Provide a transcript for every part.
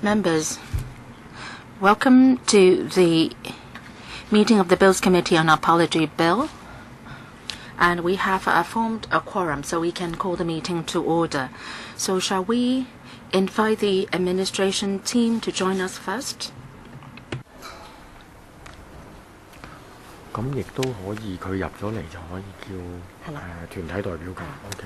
Members, welcome to the meeting of the Bills Committee on Apology Bill. And we have formed a quorum, so we can call the meeting to order. So shall we invite the administration team to join us first? 咁亦都可以，佢入咗嚟就可以叫團體代表㗎。OK。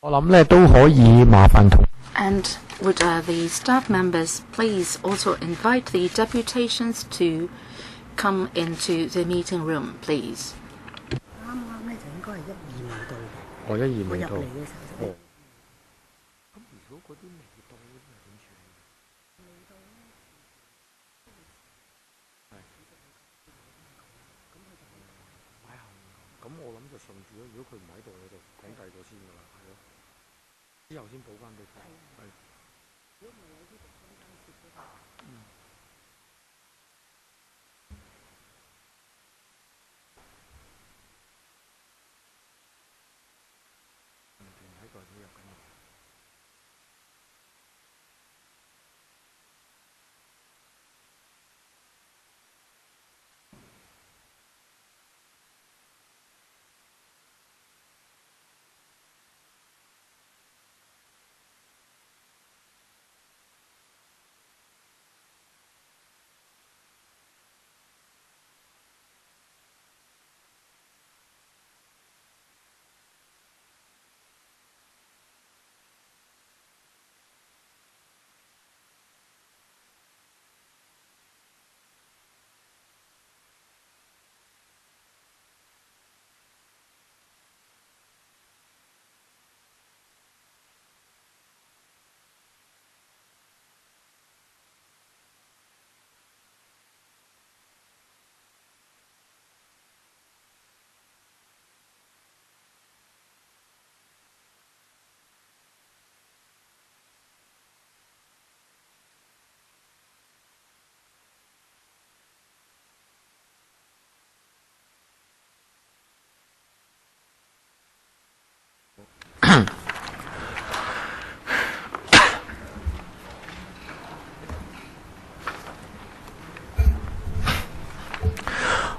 我諗咧都可以麻煩同。And would the staff members please also invite the deputations to come into the meeting room, please? 啱啱咧就應該係1、2未到嘅。我1、2未到。我入嚟嘅時候就。咁如果嗰啲未到嗰啲係點處理？未到咧，係。咁我諗就順住咯。如果佢唔喺度，我就講第二個先㗎啦，係咯。之後先補翻俾佢。係。如果唔係有啲中間接咗。團體代表入緊嚟。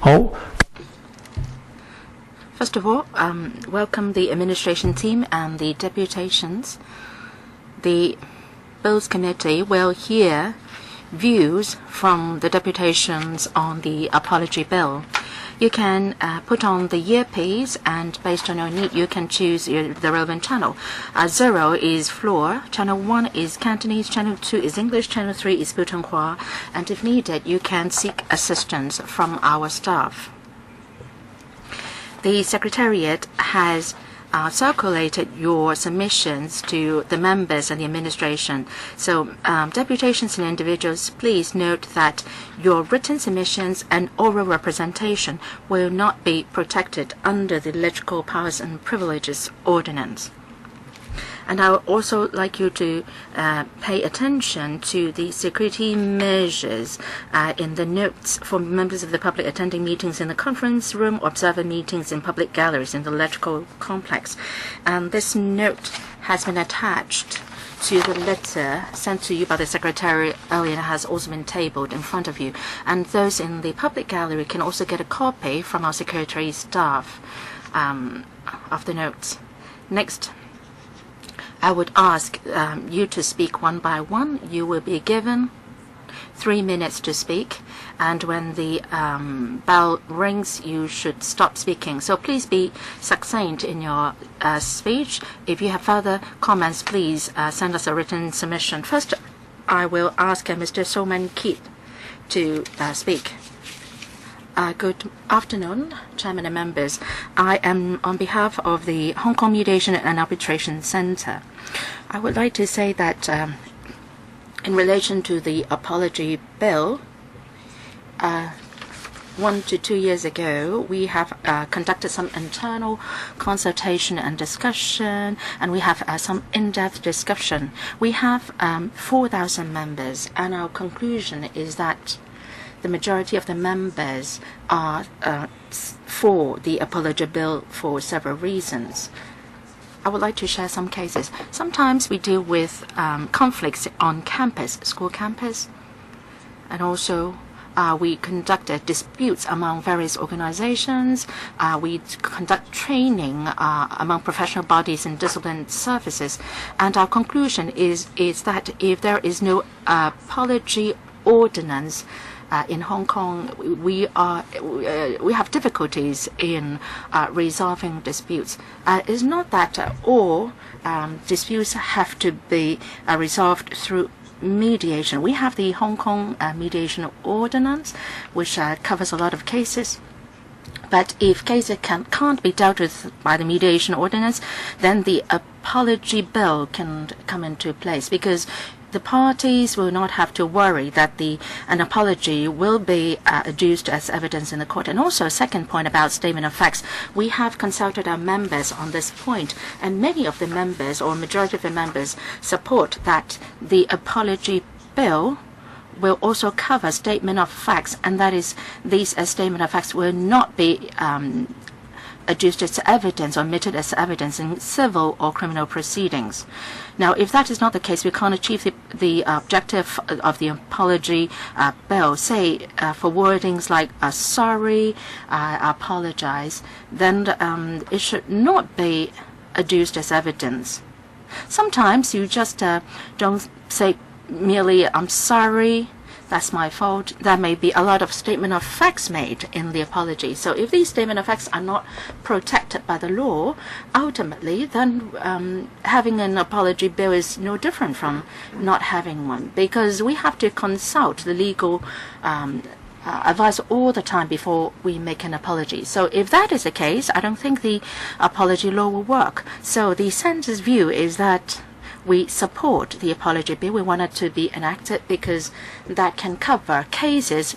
好。First of all, welcome the administration team and the deputations. The Bills Committee will hear views from the deputations on the apology bill. You can put on the earpiece, and based on your need, you can choose the relevant channel. 0 is floor, channel 1 is Cantonese, channel 2 is English, channel 3 is Putonghua, and if needed, you can seek assistance from our staff. The Secretariat has circulated your submissions to the members and the administration. So deputations and individuals, please note that your written submissions and oral representation will not be protected under the Electoral Powers and Privileges Ordinance. And I would also like you to pay attention to the security measures in the notes for members of the public attending meetings in the conference room or observer meetings in public galleries in the electoral complex. And this note has been attached to the letter sent to you by the Secretary earlier and has also been tabled in front of you. And those in the public gallery can also get a copy from our secretary staff of the notes. Next, I would ask you to speak one by one. You will be given 3 minutes to speak, and when the bell rings, you should stop speaking. So please be succinct in your speech. If you have further comments, please send us a written submission. First, I will ask Mr. Soman Kit to speak. Good afternoon, Chairman and members. I am on behalf of the Hong Kong Mediation and Arbitration Center. I would like to say that in relation to the apology bill, 1 to 2 years ago, we have conducted some internal consultation and discussion, and we have some in-depth discussion. We have 4,000 members, and our conclusion is that the majority of the members are for the apology bill for several reasons. I would like to share some cases. Sometimes we deal with conflicts on campus, school campus, and also we conducted disputes among various organizations. We conduct training among professional bodies and discipline services. And our conclusion is that if there is no apology ordinance in Hong Kong, we have difficulties in resolving disputes. It's not that all disputes have to be resolved through mediation. We have the Hong Kong Mediation Ordinance, which covers a lot of cases. But if cases can't be dealt with by the mediation ordinance, then the apology bill can come into place, because the parties will not have to worry that an apology will be adduced as evidence in the court. And also, second point about statement of facts, we have consulted our members on this point, and many of the members, or majority of the members, support that the apology bill will also cover statement of facts, and that is, these statement of facts will not be adduced as evidence or omitted as evidence in civil or criminal proceedings. Now, if that is not the case, we can't achieve the objective of the apology bill. Say, for wordings like sorry, apologize, then it should not be adduced as evidence. Sometimes you just don't say merely, I'm sorry, that's my fault. There may be a lot of statement of facts made in the apology. So if these statement of facts are not protected by the law, ultimately, then having an apology bill is no different from not having one, because we have to consult the legal advice all the time before we make an apology. So if that is the case, I don't think the apology law will work. So the census view is that we support the apology bill. We want it to be enacted because that can cover cases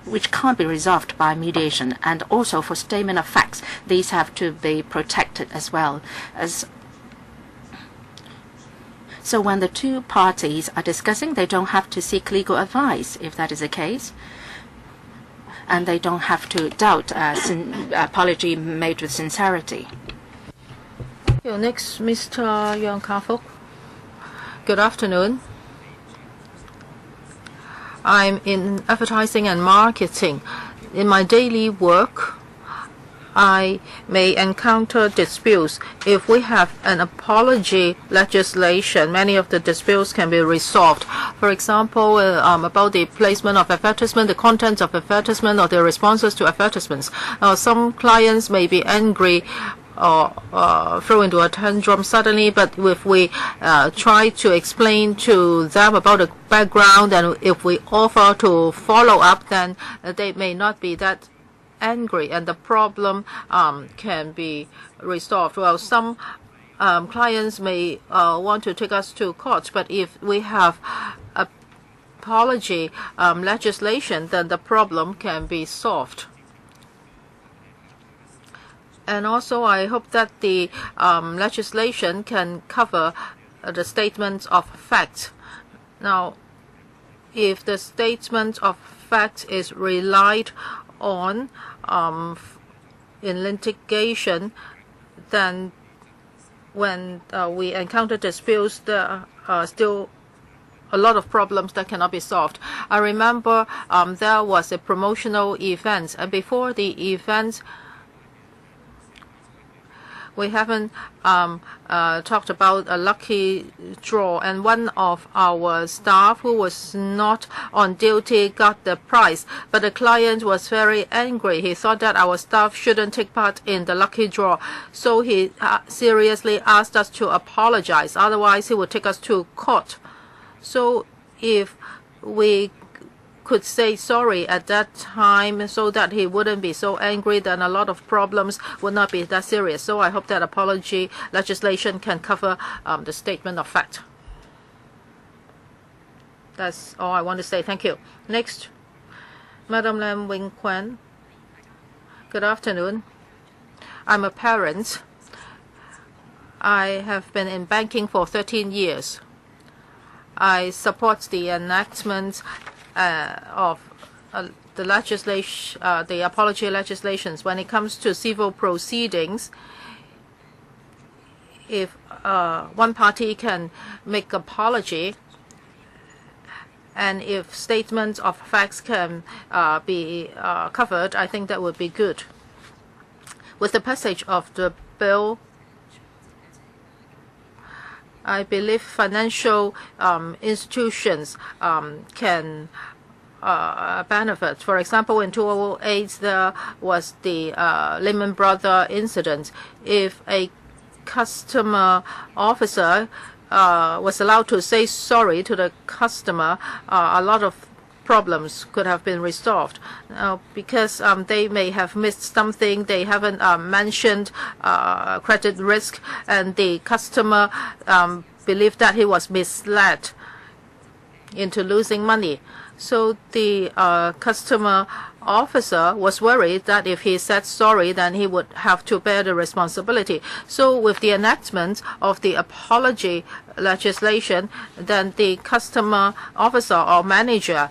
which can't be resolved by mediation, and also for statement of facts, these have to be protected as well. So when the two parties are discussing, they don't have to seek legal advice if that is the case, and they don't have to doubt apology made with sincerity. Next, Mr. Yuen Sui. Good afternoon. I'm in advertising and marketing. In my daily work, I may encounter disputes. If we have an apology legislation, many of the disputes can be resolved. For example, about the placement of advertisement, the contents of advertisement, or the responses to advertisements. Some clients may be angry or throw into a tantrum suddenly, but if we try to explain to them about the background, and if we offer to follow up, then they may not be that angry, and the problem can be resolved. Well, some clients may want to take us to court, but if we have apology legislation, then the problem can be solved. And also, I hope that the legislation can cover the statements of fact. Now, if the statement of fact is relied on in litigation, then when we encounter disputes, there are still a lot of problems that cannot be solved. I remember there was a promotional event, and before the event, we haven't talked about a lucky draw, and one of our staff who was not on duty got the prize, but the client was very angry. He thought that our staff shouldn't take part in the lucky draw, so he seriously asked us to apologize, otherwise he would take us to court. So if we could say sorry at that time so that he wouldn't be so angry, then a lot of problems would not be that serious. So I hope that apology legislation can cover the statement of fact. That's all I want to say. Thank you. Next, Madam Lam Wing Quan. Good afternoon. I'm a parent. I have been in banking for 13 years. I support the enactment of the legislation, the apology legislations. When it comes to civil proceedings, if one party can make apology, and if statements of facts can be covered, I think that would be good. With the passage of the bill, I believe financial institutions can benefit. For example, in 2008, there was the Lehman Brothers incident. If a customer officer was allowed to say sorry to the customer, a lot of problems could have been resolved. Because they may have missed something, they haven't mentioned credit risk, and the customer believed that he was misled into losing money. So the customer officer was worried that if he said sorry, then he would have to bear the responsibility. So with the enactment of the apology legislation, then the customer officer or manager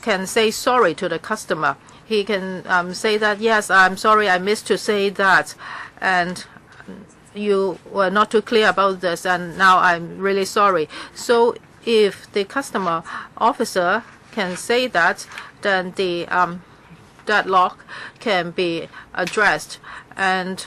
can say sorry to the customer. He can say that, yes, I'm sorry, I missed to say that, and you were not too clear about this, and now I'm really sorry. So if the customer officer can say that, then the deadlock can be addressed. And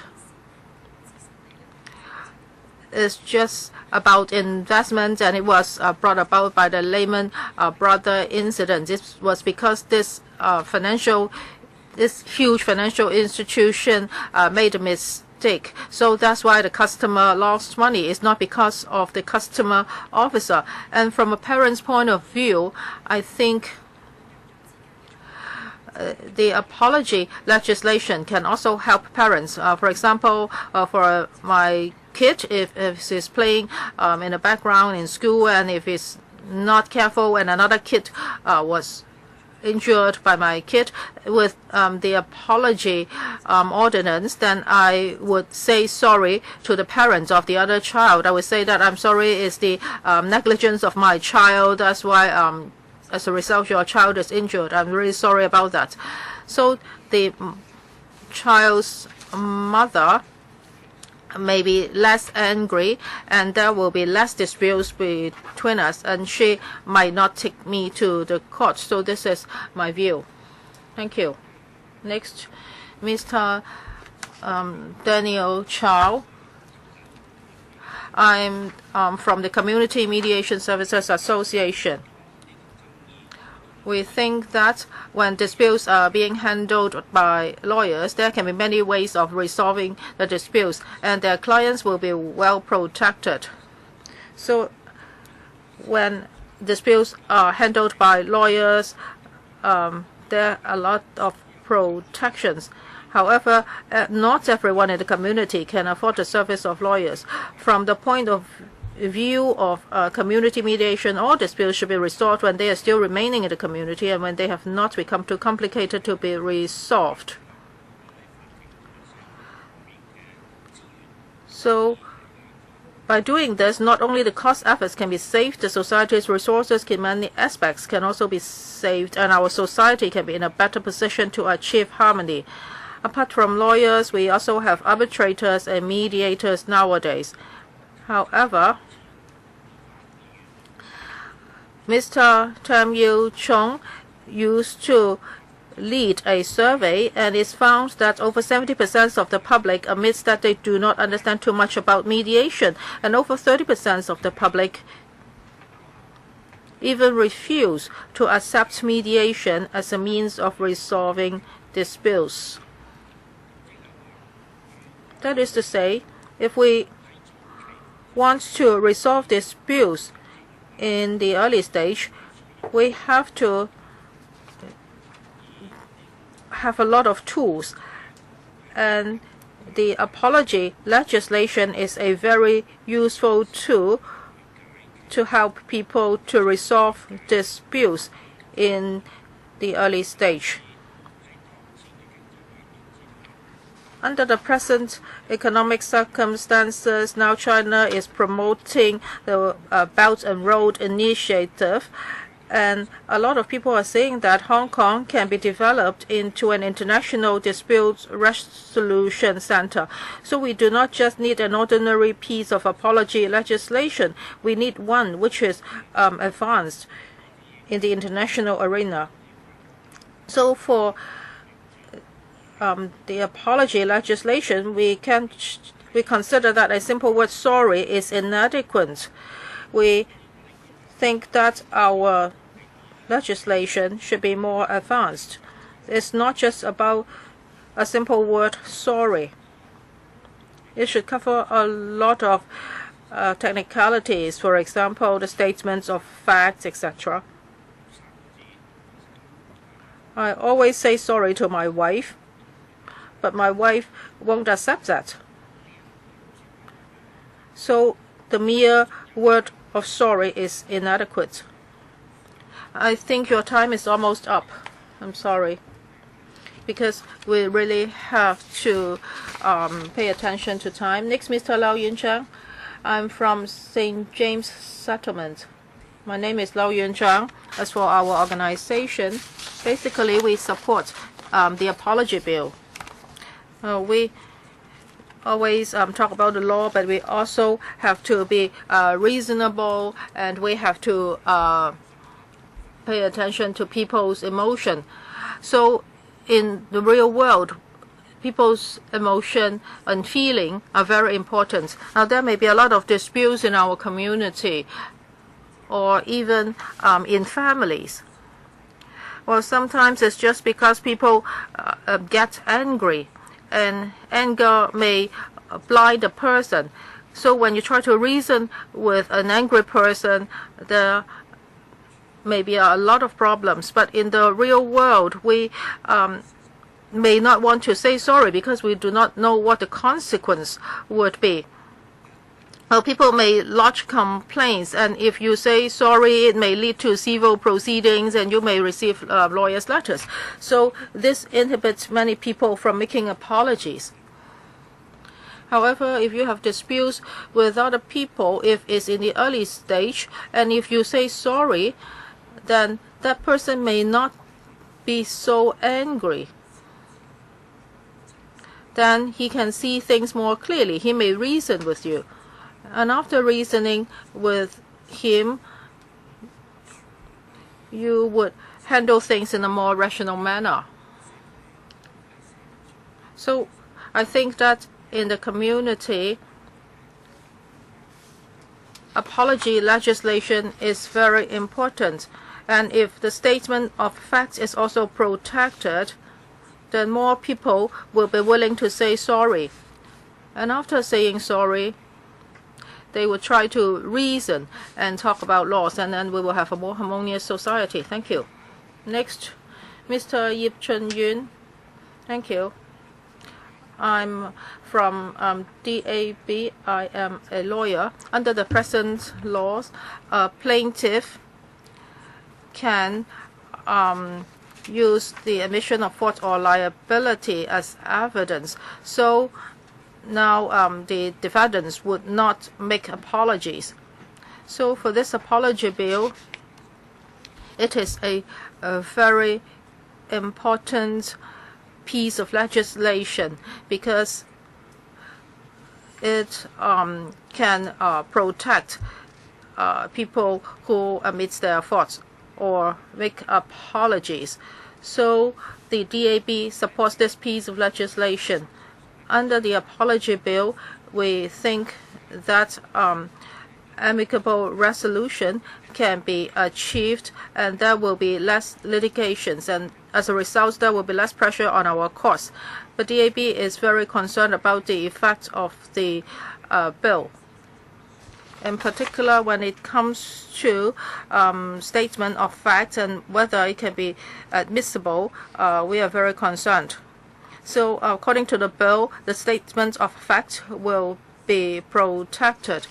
it's just about investment, and it was brought about by the Lehman Brothers incident. It was because this huge financial institution made a mistake. So that's why the customer lost money. It's not because of the customer officer. And from a parent's point of view, I think the apology legislation can also help parents. For example, for my kid, if he's playing in the background in school, and if he's not careful and another kid was injured by my kid, with the apology ordinance, then I would say sorry to the parents of the other child. I would say that I'm sorry, it's the negligence of my child. That's why as a result your child is injured. I'm really sorry about that. So the child's mother may be less angry, and there will be less disputes between us, and she might not take me to the court. So this is my view. Thank you. Next, Mr. Daniel Chao. I'm from the Community Mediation Services Association. We think that when disputes are being handled by lawyers, there can be many ways of resolving the disputes, and their clients will be well protected. So when disputes are handled by lawyers, there are a lot of protections. However, not everyone in the community can afford the service of lawyers. From the point of view of community mediation, all disputes should be resolved when they are still remaining in the community and when they have not become too complicated to be resolved. So by doing this, not only the cost efforts can be saved, the society's resources in many aspects can also be saved, and our society can be in a better position to achieve harmony. Apart from lawyers, we also have arbitrators and mediators nowadays. However, Mr. Tam Yu Chung used to lead a survey, and it's found that over 70% of the public admits that they do not understand too much about mediation, and over 30% of the public even refuse to accept mediation as a means of resolving disputes. That is to say, if we want to resolve disputes in the early stage, we have to have a lot of tools, and the apology legislation is a very useful tool to help people to resolve disputes in the early stage. Under the present economic circumstances, now China is promoting the Belt and Road Initiative, And a lot of people are saying that Hong Kong can be developed into an international dispute resolution center. So we do not just need an ordinary piece of apology legislation. We need one which is advanced in the international arena. So for the apology legislation, we consider that a simple word sorry is inadequate. We think that our legislation should be more advanced. It's not just about a simple word sorry. It should cover a lot of technicalities, for example, the statements of facts, etc. I always say sorry to my wife, but my wife won't accept that. So the mere word of sorry is inadequate. I think your time is almost up. I'm sorry. Because we really have to pay attention to time. Next, Mr. Lau Yunchang. I'm from St. James Settlement. My name is Lau Yunchang. As for our organization, basically we support the apology bill. We always talk about the law, but we also have to be reasonable, and we have to pay attention to people's emotion. So in the real world, people's emotion and feeling are very important. Now, there may be a lot of disputes in our community or even in families. Well, sometimes it's just because people get angry, and anger may blind a person. So when you try to reason with an angry person, there may be a lot of problems. But in the real world, we may not want to say sorry because we do not know what the consequence would be. Well, people may lodge complaints, and if you say sorry, it may lead to civil proceedings, and you may receive lawyers' letters. So this inhibits many people from making apologies. However, if you have disputes with other people, if it's in the early stage, and if you say sorry, then that person may not be so angry. Then he can see things more clearly. He may reason with you. And after reasoning with him, you would handle things in a more rational manner. So I think that in the community, apology legislation is very important. And if the statement of facts is also protected, then more people will be willing to say sorry. And after saying sorry, they will try to reason and talk about laws, and then we will have a more harmonious society. Thank you. Next, Mr. Lipton Jun. Thank you. I'm from DAB. I am a lawyer. Under the present laws, a plaintiff can use the admission of fault or liability as evidence. So now the defendants would not make apologies. So for this apology bill, it is a very important piece of legislation because it can protect people who admit their faults or make apologies. So the DAB supports this piece of legislation. Under the apology bill, we think that amicable resolution can be achieved, and there will be less litigations, and as a result, there will be less pressure on our courts. But DAB is very concerned about the effect of the bill. In particular, when it comes to statement of facts and whether it can be admissible, we are very concerned. So according to the bill, the statement of fact will be protected.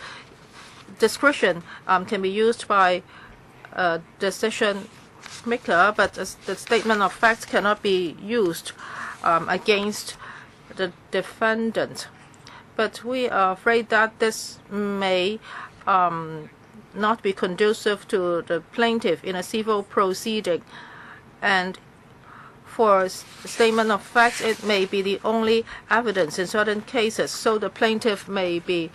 Discretion can be used by a decision maker, but the statement of fact cannot be used against the defendant. But we are afraid that this may not be conducive to the plaintiff in a civil proceeding. And for statement of facts, it may be the only evidence in certain cases, so the plaintiff may be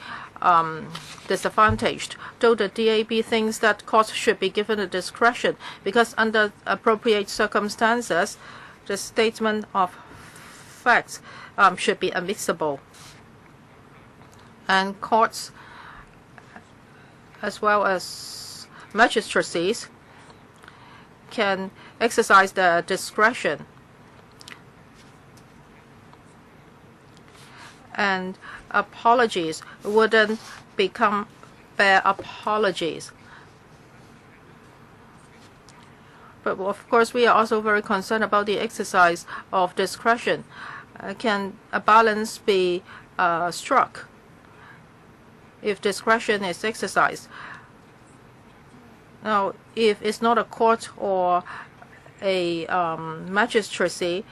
disadvantaged. Though the DAB thinks that courts should be given a discretion because under appropriate circumstances, the statement of facts should be admissible. And courts, as well as magistracies, can exercise their discretion. And apologies wouldn't become bare apologies. But of course, we are also very concerned about the exercise of discretion. Can a balance be struck if discretion is exercised? Now, if it's not a court or a magistracy,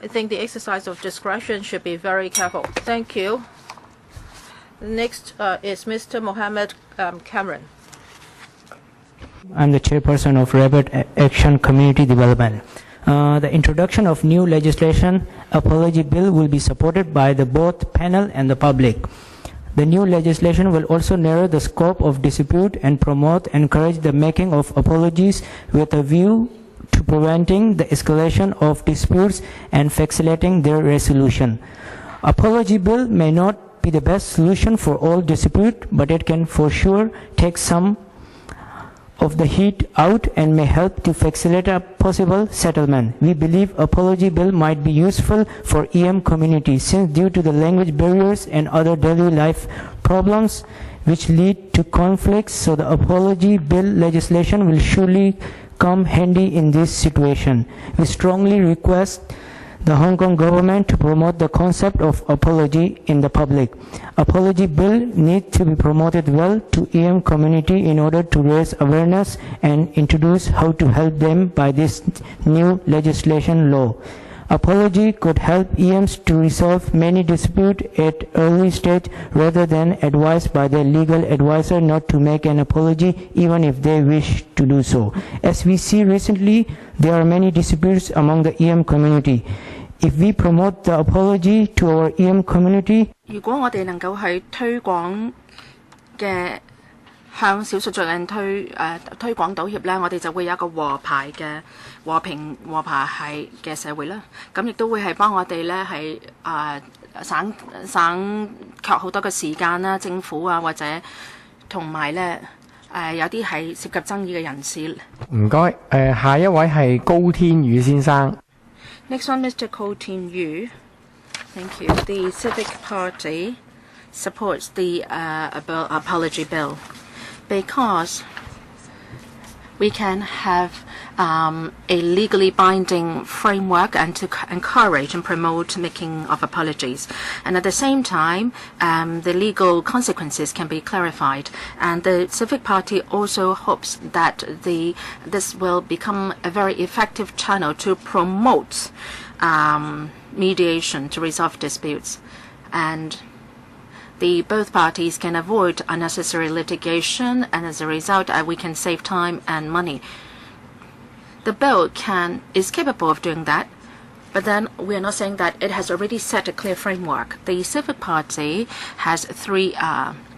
I think the exercise of discretion should be very careful. Thank you. Next is Mr. Mohammad Cameron. I'm the chairperson of Rapid Action Community Development. The introduction of new legislation, apology bill, will be supported by the both panel and the public. The new legislation will also narrow the scope of dispute and encourage the making of apologies with a view to preventing the escalation of disputes and facilitating their resolution. Apology bill may not be the best solution for all dispute, but it can for sure take some of the heat out and may help to facilitate a possible settlement. We believe apology bill might be useful for EM community since due to the language barriers and other daily life problems which lead to conflicts, so the apology bill legislation will surely come handy in this situation. We strongly request the Hong Kong government to promote the concept of apology in the public. Apology bill needs to be promoted well to EM community in order to raise awareness and introduce how to help them by this new legislation law. Apology could help EMs to resolve many disputes at early stage rather than advised by their legal advisor not to make an apology even if they wish to do so. As we see recently, there are many disputes among the EM community. If we promote the apology to our EM community, 如果我哋能夠係推廣嘅向少數族人推廣道歉咧，我哋就會有一個和平係嘅社會啦。咁亦都會係幫我哋咧係省卻好多嘅時間啦，政府啊或者同埋咧有啲係涉及爭議嘅人士。唔該，下一位係高天宇先生。Next one, Mr. Ko Tin Yu. Thank you. The Civic Party supports the apology bill because we can have a legally binding framework and to encourage and promote making of apologies. And at the same time, the legal consequences can be clarified. And the Civic Party also hopes that this will become a very effective channel to promote mediation to resolve disputes. And both parties can avoid unnecessary litigation, and as a result, we can save time and money. The bill is capable of doing that, but then we are not saying that it has already set a clear framework. The Civic Party has three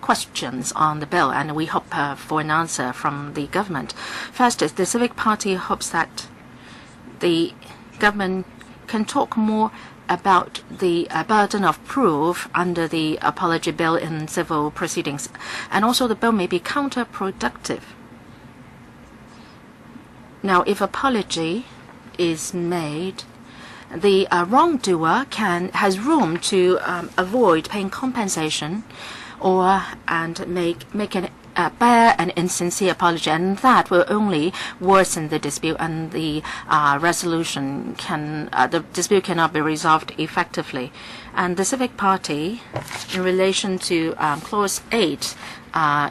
questions on the bill, and we hope for an answer from the government. First is the Civic Party hopes that the government can talk more about the burden of proof under the apology bill in civil proceedings. And also the bill may be counterproductive. Now, if apology is made, the wrongdoer has room to avoid paying compensation and make an bear an insincere apology, and that will only worsen the dispute, and the dispute cannot be resolved effectively. And the Civic Party, in relation to Clause 8,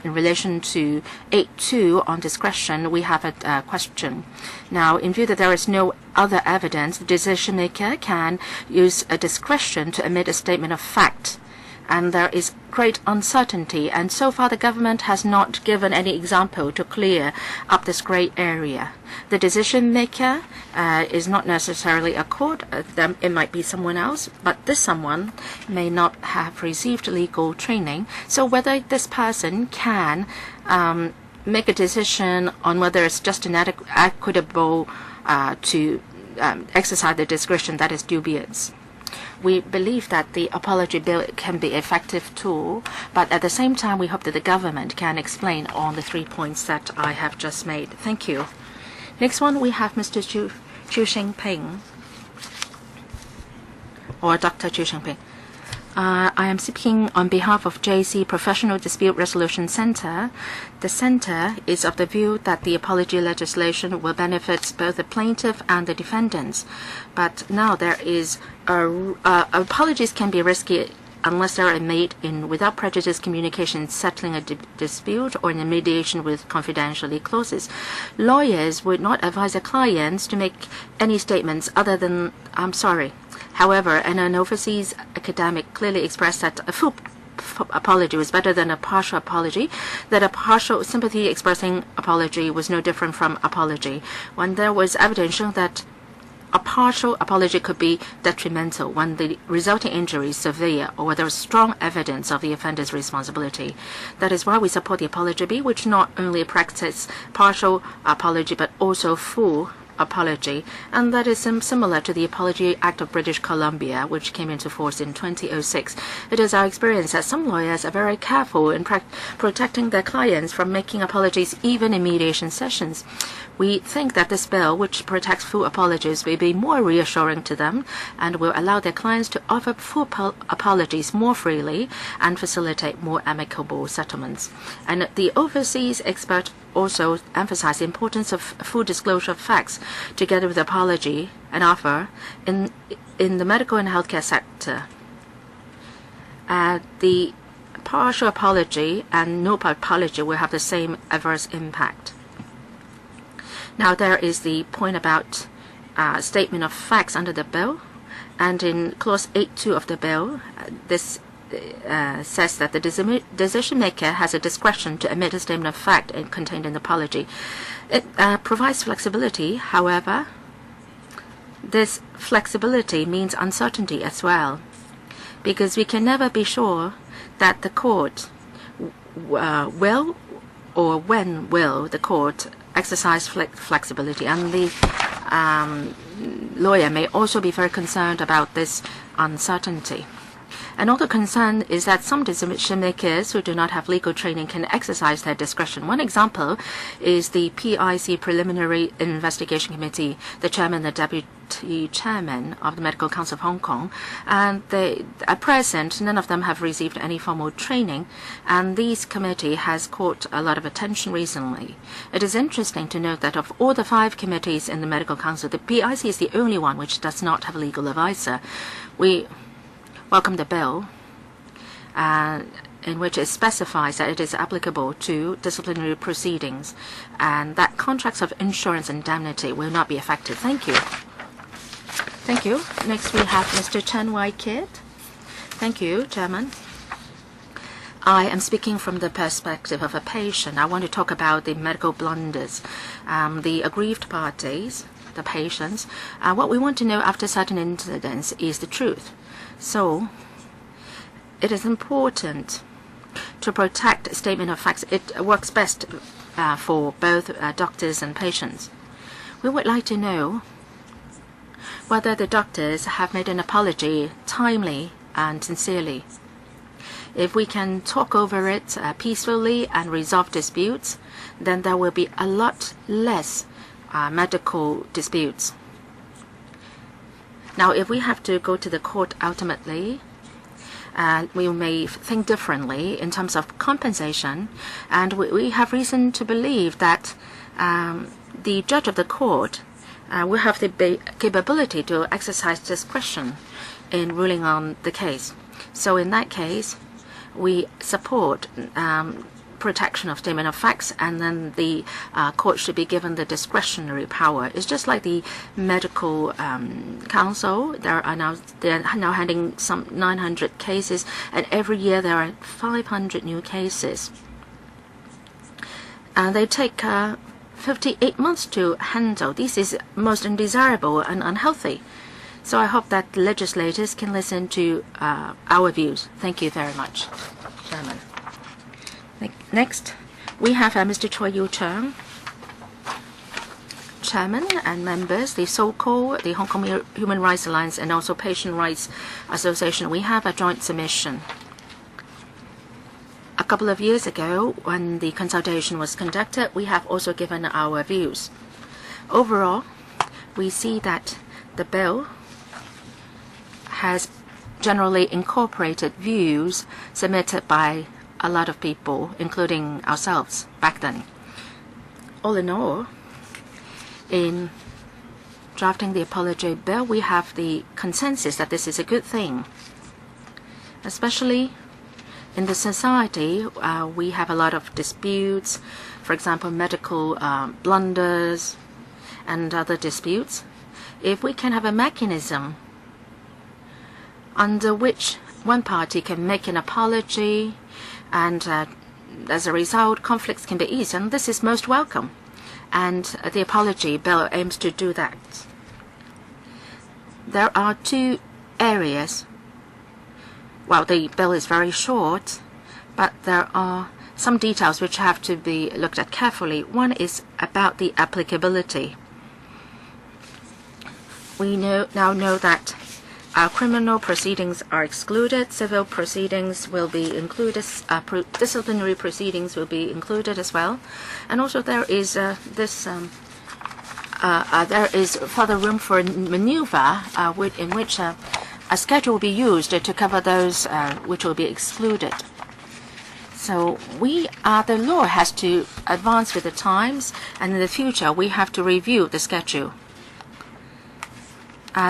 in relation to 8.2 on discretion, we have a question. Now, in view that there is no other evidence, the decision maker can use a discretion to emit a statement of fact. and there is great uncertainty, and so far the government has not given any example to clear up this gray area. The decision maker is not necessarily a court, it might be someone else, but this someone may not have received legal training. So whether this person can make a decision on whether it's just an equitable to exercise the discretion, that is dubious. We believe that the apology bill can be an effective tool, but at the same time, we hope that the government can explain on the 3 points that I have just made. Thank you. Next one, we have Mr. Shushing Pain, or Dr. Shushing Pain. I am speaking on behalf of JC Professional Dispute Resolution Center. The center is of the view that the apology legislation will benefit both the plaintiff and the defendants. But now there is apologies can be risky unless they are made in without prejudice communication settling a dispute or in a mediation with confidentiality clauses. Lawyers would not advise their clients to make any statements other than "I'm sorry." However, an overseas academic clearly expressed that a full apology was better than a partial apology, that a partial sympathy expressing apology was no different from apology, when there was evidence showing that a partial apology could be detrimental when the resulting injury is severe or where there is strong evidence of the offender's responsibility. That is why we support the apology bill, which not only practices partial apology but also full apology, and that is similar to the Apology Act of British Columbia, which came into force in 2006. It is our experience that some lawyers are very careful in protecting their clients from making apologies even in mediation sessions. We think that this bill, which protects full apologies, will be more reassuring to them and will allow their clients to offer full apologies more freely and facilitate more amicable settlements. And the overseas expert also emphasized the importance of full disclosure of facts together with apology and offer in the medical and healthcare sector. The partial apology and no apology will have the same adverse impact. Now there is the point about statement of facts under the bill, and in clause 8.2 of the bill, this says that the decision maker has a discretion to omit a statement of fact contained in the apology. It provides flexibility. However, this flexibility means uncertainty as well, because we can never be sure that the court will or when will the court exercise flexibility, and the lawyer may also be very concerned about this uncertainty. Another concern is that some decision makers who do not have legal training can exercise their discretion. One example is the PIC Preliminary Investigation Committee, the chairman and the deputy chairman of the Medical Council of Hong Kong. And at present, none of them have received any formal training, and this committee has caught a lot of attention recently. It is interesting to note that of all the 5 committees in the Medical Council, the PIC is the only one which does not have a legal advisor. We welcome the bill in which it specifies that it is applicable to disciplinary proceedings and that contracts of insurance indemnity will not be affected. Thank you. Thank you. Next we have Mr. Chen Wai-Kit. Thank you, Chairman. I am speaking from the perspective of a patient. I want to talk about the medical blunders, the aggrieved parties, the patients. What we want to know after certain incidents is the truth. So it is important to protect a statement of facts. It works best for both doctors and patients. We would like to know whether the doctors have made an apology timely and sincerely. If we can talk over it peacefully and resolve disputes, then there will be a lot less medical disputes. Now, if we have to go to the court ultimately, we may think differently in terms of compensation, and we have reason to believe that the judge of the court will have the capability to exercise discretion in ruling on the case. So in that case, we support protection of statement of facts, and then the court should be given the discretionary power. It's just like the medical council. They're now handling some 900 cases, and every year there are 500 new cases. They take 58 months to handle. This is most undesirable and unhealthy. So I hope that legislators can listen to our views. Thank you very much, Chairman. Next, we have Mr. Choi Yu-chung, Chairman and members, the so-called the Hong Kong Human Rights Alliance and also Patient Rights Association. We have a joint submission. A couple of years ago, when the consultation was conducted, we have also given our views. Overall, we see that the bill has generally incorporated views submitted by a lot of people, including ourselves back then. All in all, in drafting the apology bill, we have the consensus that this is a good thing. Especially in the society, we have a lot of disputes, for example, medical blunders and other disputes. If we can have a mechanism under which one party can make an apology, and as a result, conflicts can be eased, and this is most welcome. And the apology bill aims to do that. There are two areas. Well, the bill is very short, but there are some details which have to be looked at carefully. One is about the applicability. We now know that our criminal proceedings are excluded, civil proceedings will be included, disciplinary proceedings will be included as well, and also there is there is further room for maneuver in which a schedule will be used to cover those which will be excluded. So the law has to advance with the times, and in the future we have to review the schedule.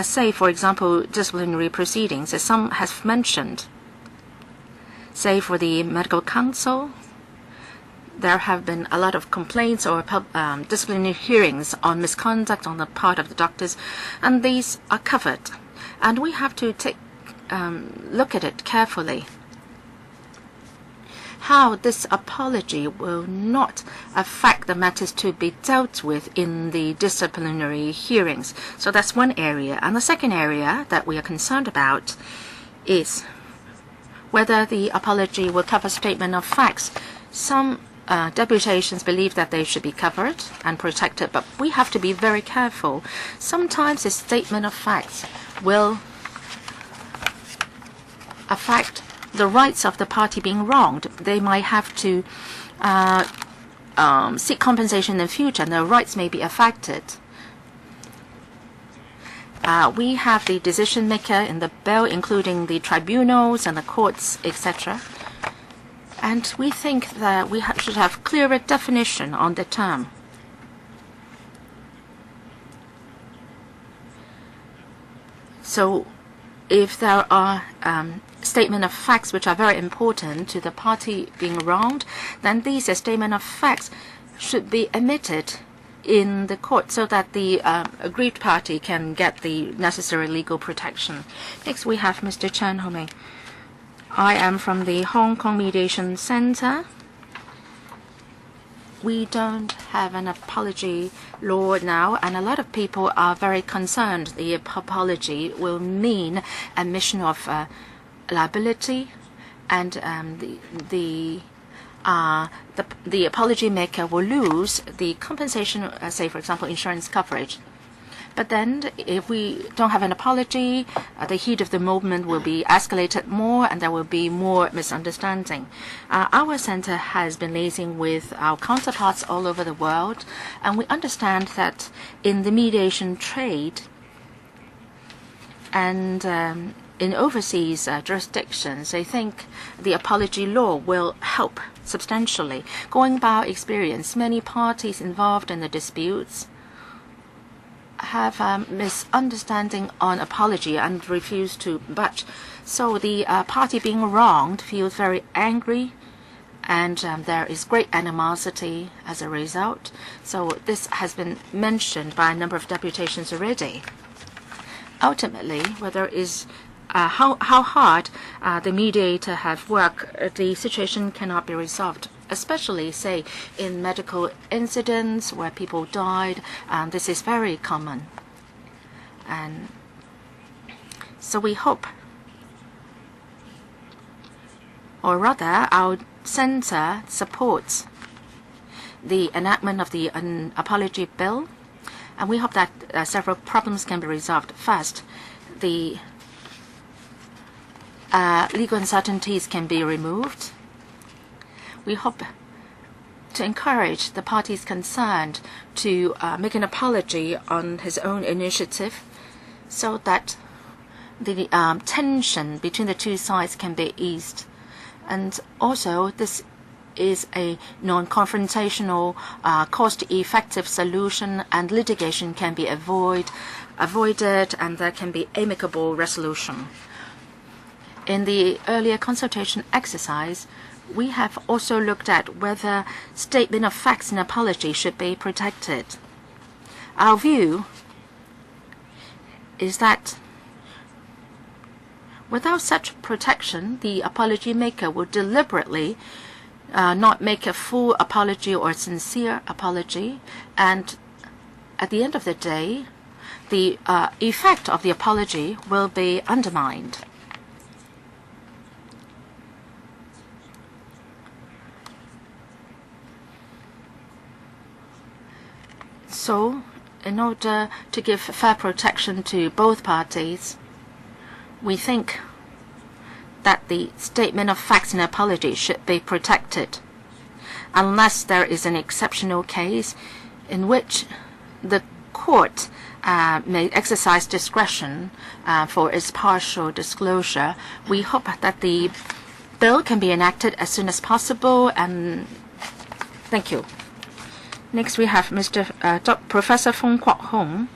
Say, for example, disciplinary proceedings, as some have mentioned. Say, for the medical council, there have been a lot of complaints or disciplinary hearings on misconduct on the part of the doctors, and these are covered. And we have to take look at it carefully. How this apology will not affect the matters to be dealt with in the disciplinary hearings. So that's one area. And the second area that we are concerned about is whether the apology will cover statement of facts. Some deputations believe that they should be covered and protected, but we have to be very careful. Sometimes a statement of facts will affect the rights of the party being wronged. They might have to seek compensation in the future, and their rights may be affected. We have the decision maker in the bill, including the tribunals and the courts, etc. And we think that we should have clearer definition on the term. So if there are statement of facts which are very important to the party being wronged, then these statement of facts should be omitted in the court so that the aggrieved party can get the necessary legal protection. Next, we have Mr. Chen Homing. I am from the Hong Kong Mediation Center. We don't have an apology law now, and a lot of people are very concerned the apology will mean admission of liability, and the apology maker will lose the compensation, say for example insurance coverage. But then if we don't have an apology, the heat of the movement will be escalated more, and there will be more misunderstanding. Our center has been liaising with our counterparts all over the world, and we understand that in the mediation trade and in overseas jurisdictions, I think the apology law will help substantially. Going by our experience, many parties involved in the disputes have a misunderstanding on apology and refuse to budge. So the party being wronged feels very angry and there is great animosity as a result. So this has been mentioned by a number of deputations already. Ultimately, whether is how hard the mediator have worked, the situation cannot be resolved. Especially, say, in medical incidents where people died, this is very common. And so we hope, or rather, our center supports the enactment of the apology bill, and we hope that several problems can be resolved. First, the legal uncertainties can be removed. We hope to encourage the parties concerned to make an apology on his own initiative so that the tension between the two sides can be eased. And also, this is a non-confrontational, cost-effective solution, and litigation can be avoided, and there can be amicable resolution. In the earlier consultation exercise, we have also looked at whether statement of facts and apology should be protected. Our view is that without such protection, the apology maker will deliberately not make a full apology or sincere apology, and at the end of the day, the effect of the apology will be undermined. So, in order to give fair protection to both parties, we think that the statement of facts and apology should be protected, unless there is an exceptional case in which the court may exercise discretion for its partial disclosure. We hope that the bill can be enacted as soon as possible, and thank you. Next, we have Professor Fong Kwok Hong.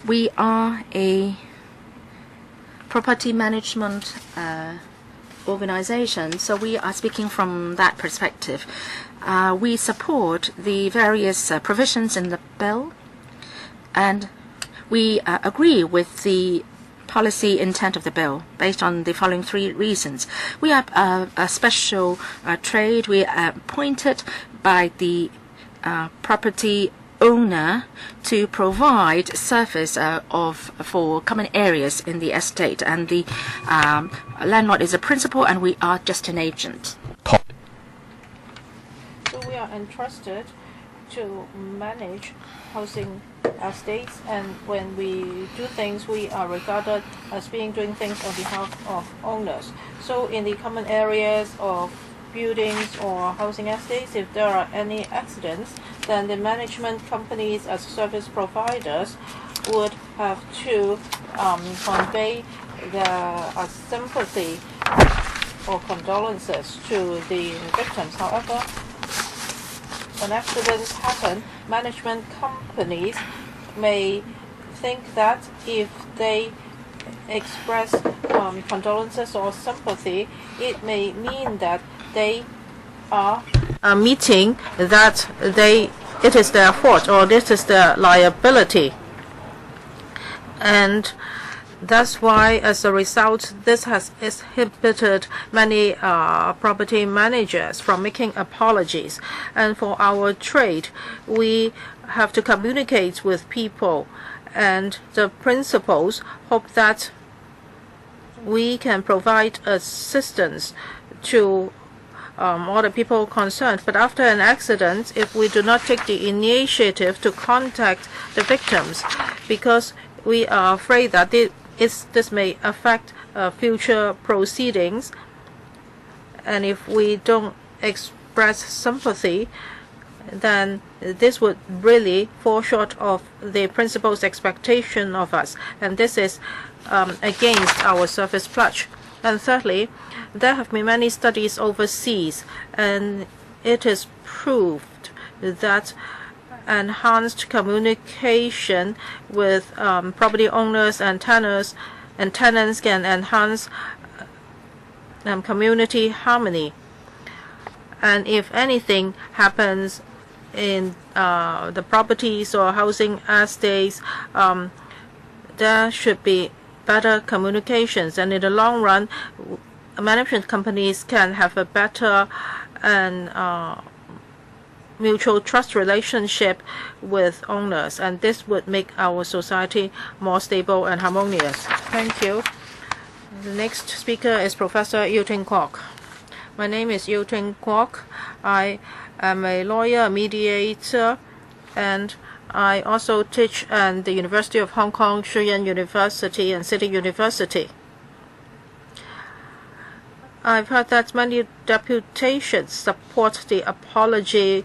We are a property management organization, so we are speaking from that perspective. We support the various provisions in the bill, and we agree with the policy intent of the bill based on the following three reasons. We have a special trade. We are appointed by the property owner to provide service for common areas in the estate, and the landlord is a principal and we are just an agent. So we are entrusted to manage housing estates, and when we do things, we are regarded as doing things on behalf of owners. So in the common areas of buildings or housing estates, if there are any accidents, then the management companies as service providers would have to convey their sympathy or condolences to the victims. However, when accidents happen, management companies may think that if they express condolences or sympathy, it may mean that they are admitting that it is their fault or this is their liability. And that's why, as a result, this has inhibited many property managers from making apologies. And for our trade, we have to communicate with people, and the principals hope that we can provide assistance to all the people concerned. But after an accident, if we do not take the initiative to contact the victims, because we are afraid that this may affect future proceedings, and if we don't express sympathy, then this would really fall short of the principal's expectation of us, and this is against our service pledge. And thirdly, there have been many studies overseas, and it is proved that enhanced communication with property owners and tenants can enhance community harmony. And if anything happens in the properties or housing estates, there should be better communications. And in the long run, management companies can have a better and mutual trust relationship with owners, and this would make our society more stable and harmonious. Thank you. The next speaker is Professor Yu Ting Kok. My name is Yu Ting Kok. I am a lawyer, a mediator, and I also teach at the University of Hong Kong, Shiyan University, and City University. I've heard that many deputations support the apology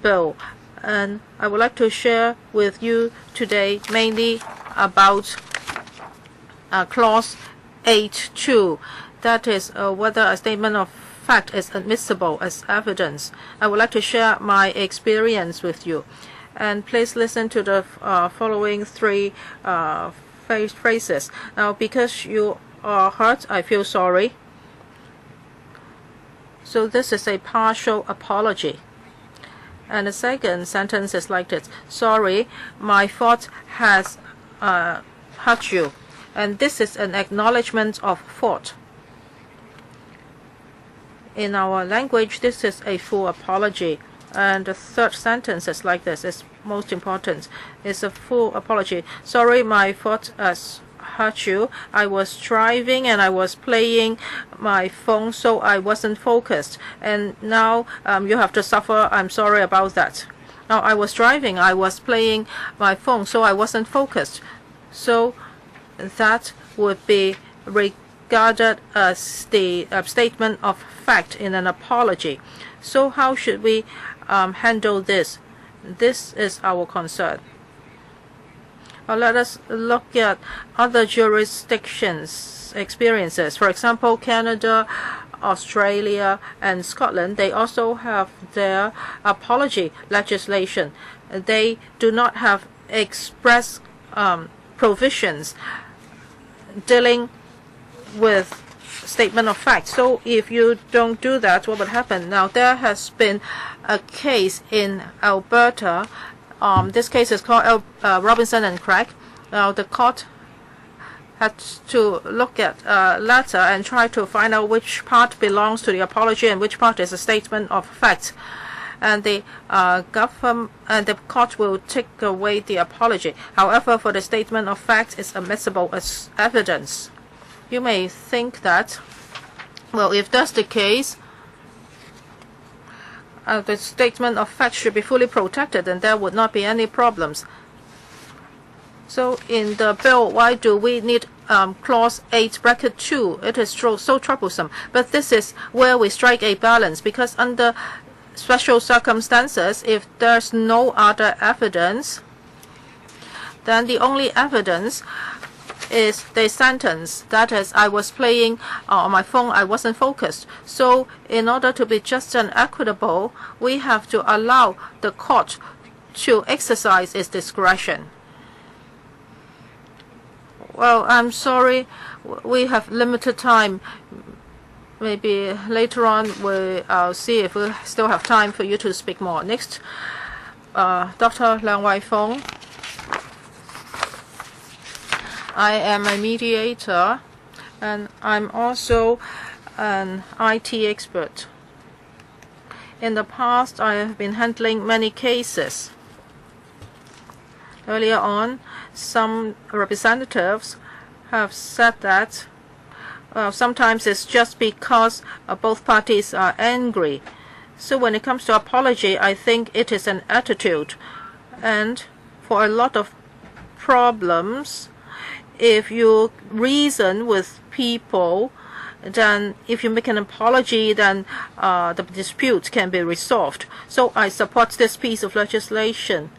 bill, and I would like to share with you today mainly about Clause 8.2. That is whether a statement of fact is admissible as evidence. I would like to share my experience with you. And please listen to the following three phrases. Now, because you are hurt, I feel sorry. So this is a partial apology. And the second sentence is like this: sorry, my fault has hurt you. And this is an acknowledgement of fault. In our language, this is a full apology. And the third sentence is like this. It's most important. It's a full apology. Sorry, my fault has hurt you. I was driving and I was playing my phone, so I wasn't focused. And now you have to suffer. I'm sorry about that. Now, I was driving. I was playing my phone, so I wasn't focused. So that would be regarded as the statement of fact in an apology. So how should we handle this? This is our concern. Let us look at other jurisdictions' experiences. For example, Canada, Australia, and Scotland, they also have their apology legislation. They do not have express provisions dealing with statement of fact. So if you don't do that, what would happen? Now, there has been a case in Alberta. This case is called Robinson and Craig. Now, the court had to look at a letter and try to find out which part belongs to the apology and which part is a statement of fact. And the government and the court will take away the apology. However, for the statement of fact, it's admissible as evidence. You may think that, well, if that's the case, the statement of fact should be fully protected and there would not be any problems. So in the bill, why do we need clause 8(2)? It is so troublesome. But this is where we strike a balance, because under special circumstances, if there's no other evidence, then the only evidence is the sentence. That is, I was playing on my phone, I wasn't focused. So in order to be just and equitable, we have to allow the court to exercise its discretion. Well, I'm sorry, we have limited time. Maybe later on we'll see if we still have time for you to speak more. Next, Dr. Liang Wai-fong. I am a mediator, and I'm also an IT expert. In the past, I have been handling many cases. Earlier on, some representatives have said that sometimes it's just because both parties are angry. So when it comes to apology, I think it is an attitude. And for a lot of problems, if you reason with people, then if you make an apology, then the dispute can be resolved. So I support this piece of legislation.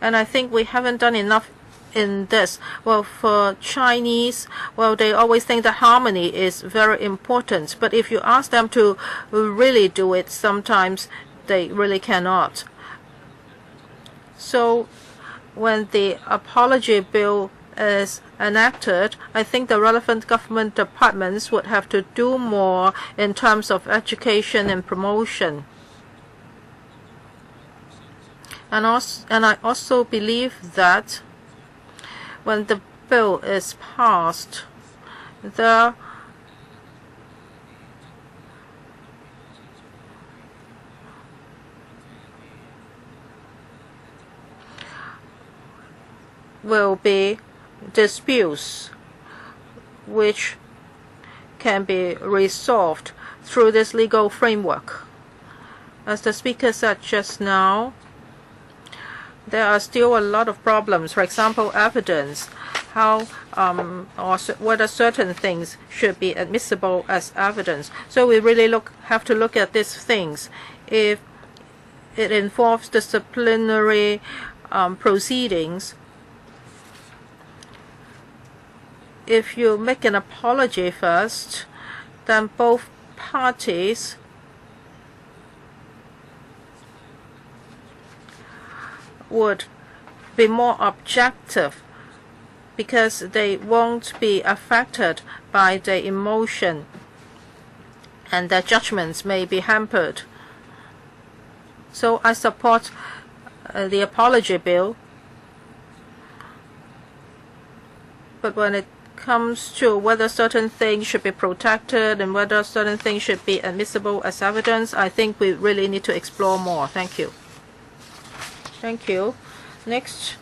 And I think we haven't done enough in this. Well, for Chinese, well, they always think that harmony is very important. But if you ask them to really do it, sometimes they really cannot. So when the apology bill is enacted, I think the relevant government departments would have to do more in terms of education and promotion. And I also believe that when the bill is passed, there will be disputes which can be resolved through this legal framework. As the speaker said just now, there are still a lot of problems. For example, evidence, how or whether certain things should be admissible as evidence. So we really have to look at these things. If it involves disciplinary proceedings, if you make an apology first, then both parties would be more objective because they won't be affected by the emotion and their judgments may be hampered. So I support the apology bill, but when it comes to whether certain things should be protected and whether certain things should be admissible as evidence, I think we really need to explore more. Thank you. Thank you. Next,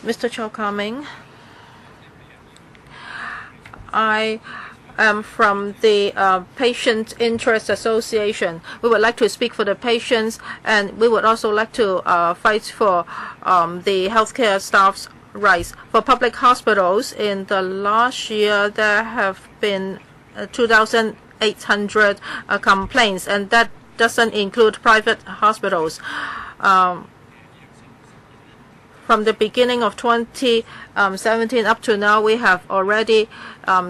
Mr. Chao coming. I am from the Patient Interest Association. We would like to speak for the patients, and we would also like to fight for the healthcare staff's rights. For public hospitals, in the last year, there have been 2,800 complaints, and that doesn't include private hospitals. From the beginning of 2017 up to now, we have already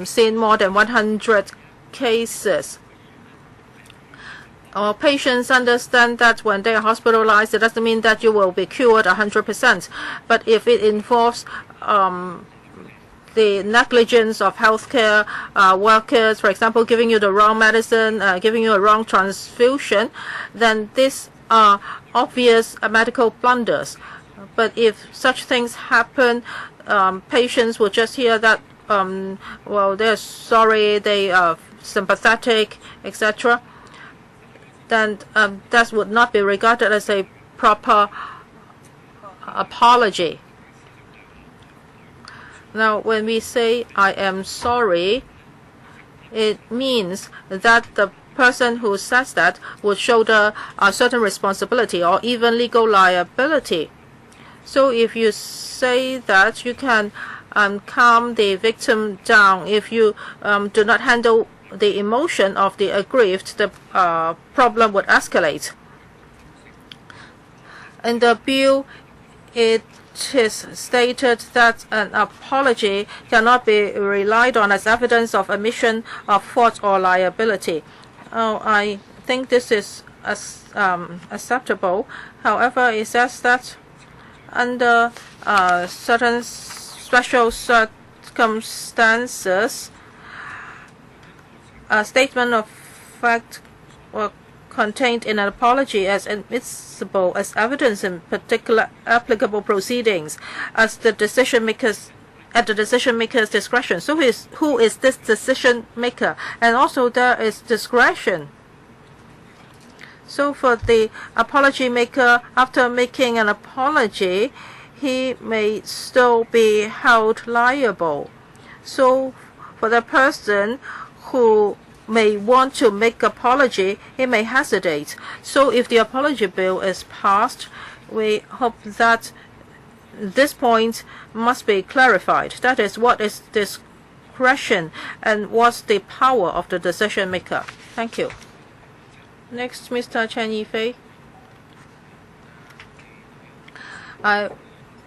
seen more than 100 cases. Our patients understand that when they are hospitalized, it doesn't mean that you will be cured 100%. But if it involves the negligence of healthcare workers, for example, giving you the wrong medicine, giving you a wrong transfusion, then these are obvious medical blunders. But if such things happen, patients will just hear that, well, they're sorry, they are sympathetic, etc. Then that would not be regarded as a proper apology. Now, when we say, I am sorry, it means that the person who says that would shoulder a certain responsibility or even legal liability. So if you say that, you can calm the victim down. If you do not handle the emotion of the aggrieved, the problem would escalate. In the bill, it is stated that an apology cannot be relied on as evidence of admission of fault or liability. I think this is acceptable. However, it says that under certain special circumstances, a statement of fact or contained in an apology as admissible as evidence in particular applicable proceedings as the decision makers at the decision maker's discretion. So who is this decision maker? And also there is discretion. So for the apology maker, after making an apology, he may still be held liable. So for the person who may want to make apology, he may hesitate. So if the apology bill is passed, we hope that this point must be clarified. That is, what is discretion and what's the power of the decision maker. Thank you. Next, Mr. Chen Yifei. I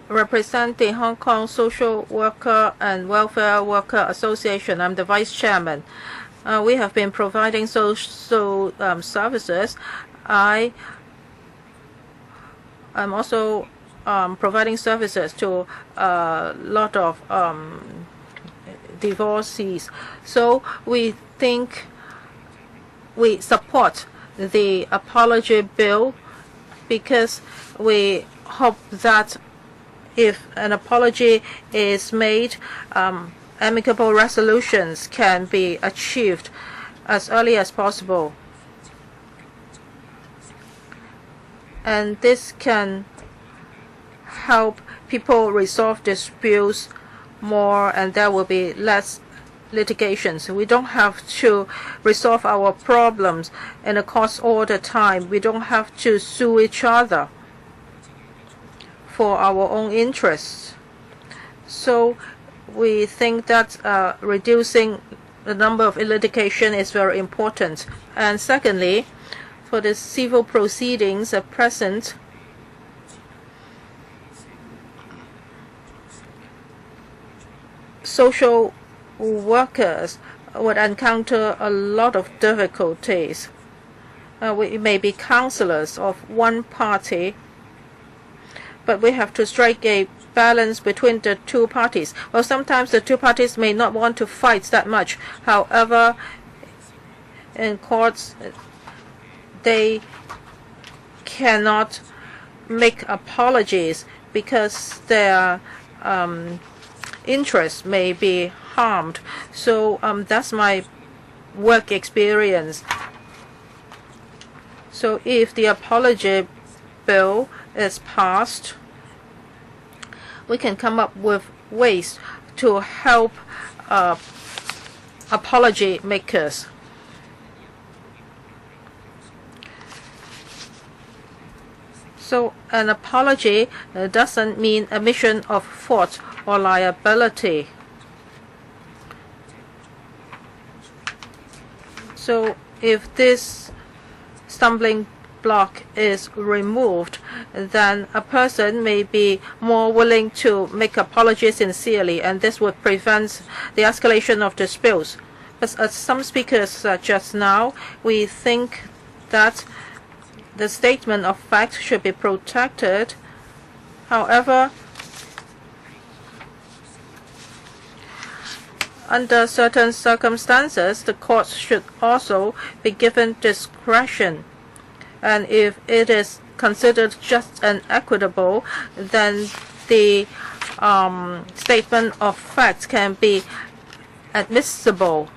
represent the Hong Kong Social Worker and Welfare Worker Association. I'm the vice chairman. We have been providing social services. I am also providing services to a lot of divorcees. So we think we support the apology bill because we hope that if an apology is made, amicable resolutions can be achieved as early as possible. And this can help people resolve disputes more, and there will be less litigations. We don't have to resolve our problems in the courts all the time. We don't have to sue each other for our own interests. So we think that reducing the number of litigation is very important. And secondly, for the civil proceedings at present, social workers would encounter a lot of difficulties. We may be counselors of one party, but we have to strike a balance between the two parties. Well, sometimes the two parties may not want to fight that much. However, in courts, they cannot make apologies because their interests may be harmed. So that's my work experience. So if the apology bill is passed, we can come up with ways to help apology makers. So an apology doesn't mean admission of fault or liability. So if this stumbling block is removed, then a person may be more willing to make apologies sincerely, and this would prevent the escalation of disputes. But as some speakers said just now, we think that the statement of fact should be protected. However, under certain circumstances, the courts should also be given discretion. And if it is considered just and equitable, then the statement of facts can be admissible.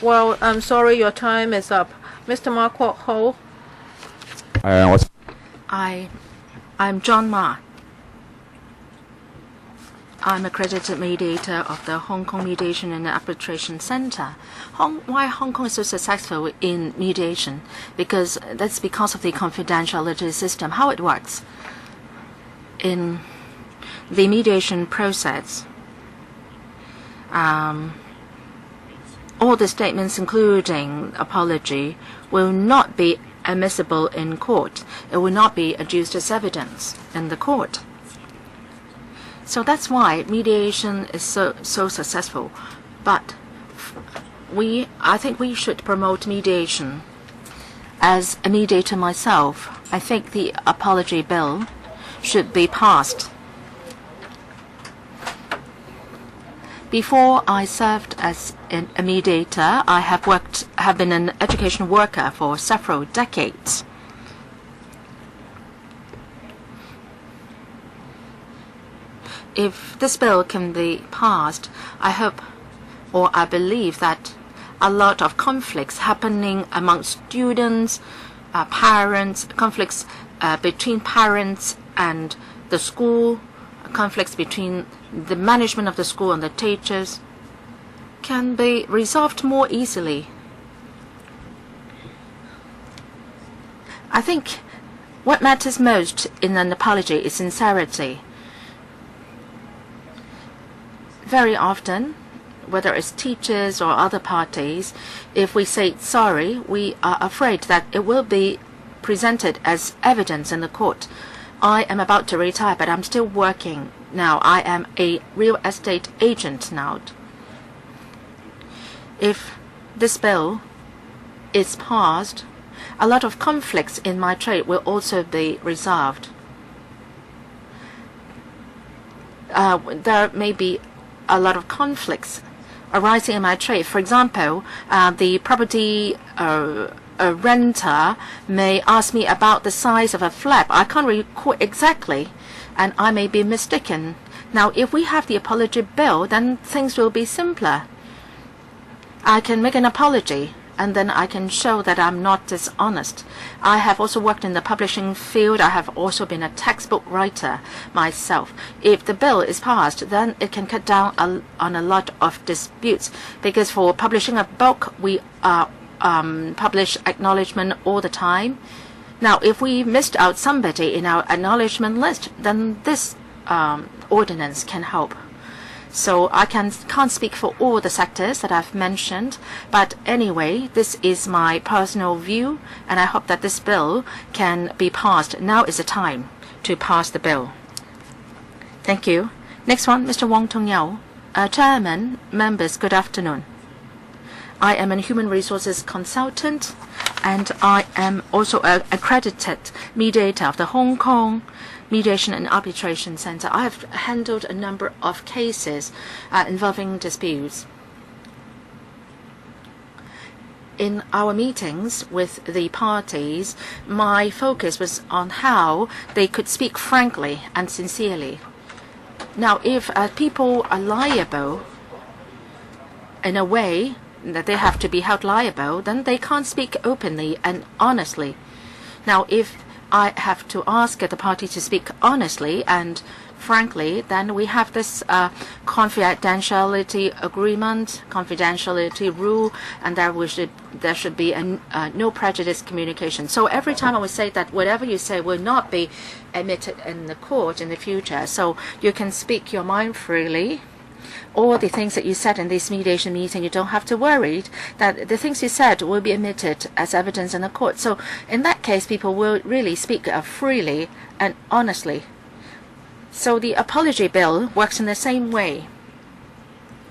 Well, I'm sorry, your time is up. Mr. Ma Kwok Ho. I'm John Ma. I'm accredited mediator of the Hong Kong Mediation and Arbitration Center. Why Hong Kong is so successful in mediation? That's because of the confidentiality system, how it works. In the mediation process, all the statements, including apology, will not be admissible in court. It will not be adduced as evidence in the court. So that's why mediation is so successful. But I think we should promote mediation. As a mediator myself, I think the apology bill should be passed. Before I served as a mediator, I have been an education worker for several decades. If this bill can be passed, I hope or I believe that a lot of conflicts happening among students, parents, conflicts between parents and the school, conflicts between the management of the school and the teachers can be resolved more easily. I think what matters most in an apology is sincerity. Very often, whether it's teachers or other parties, if we say sorry, we are afraid that it will be presented as evidence in the court. I am about to retire, but I'm still working now. I am a real estate agent now. If this bill is passed, a lot of conflicts in my trade will also be resolved. there may be a lot of conflicts arising in my trade. For example, the property renter may ask me about the size of a flap. I can't recall exactly, and I may be mistaken. Now, if we have the apology bill, then things will be simpler. I can make an apology, and then I can show that I'm not dishonest. I have also worked in the publishing field. I have also been a textbook writer myself. If the bill is passed, then it can cut down on a lot of disputes, because for publishing a book, we publish acknowledgement all the time. Now, if we missed out somebody in our acknowledgement list, then this ordinance can help. So I can't speak for all the sectors that I've mentioned, but anyway, this is my personal view, and I hope that this bill can be passed. Now is the time to pass the bill. Thank you. Next one, Mr. Wong Tung. Chairman, members, good afternoon. I am a human resources consultant, and I am also an accredited mediator of the Hong Kong Mediation and Arbitration Center. I have handled a number of cases involving disputes. In our meetings with the parties, my focus was on how they could speak frankly and sincerely. Now, if people are liable in a way that they have to be held liable, then they can't speak openly and honestly. Now, if I have to ask the party to speak honestly and frankly, then we have this confidentiality agreement, confidentiality rule, and there should be a no prejudice communication. So every time I would say that whatever you say will not be admitted in the court in the future, so you can speak your mind freely. All the things that you said in this mediation meeting, you don't have to worry that the things you said will be admitted as evidence in the court. So in that case, people will really speak freely and honestly. So the apology bill works in the same way.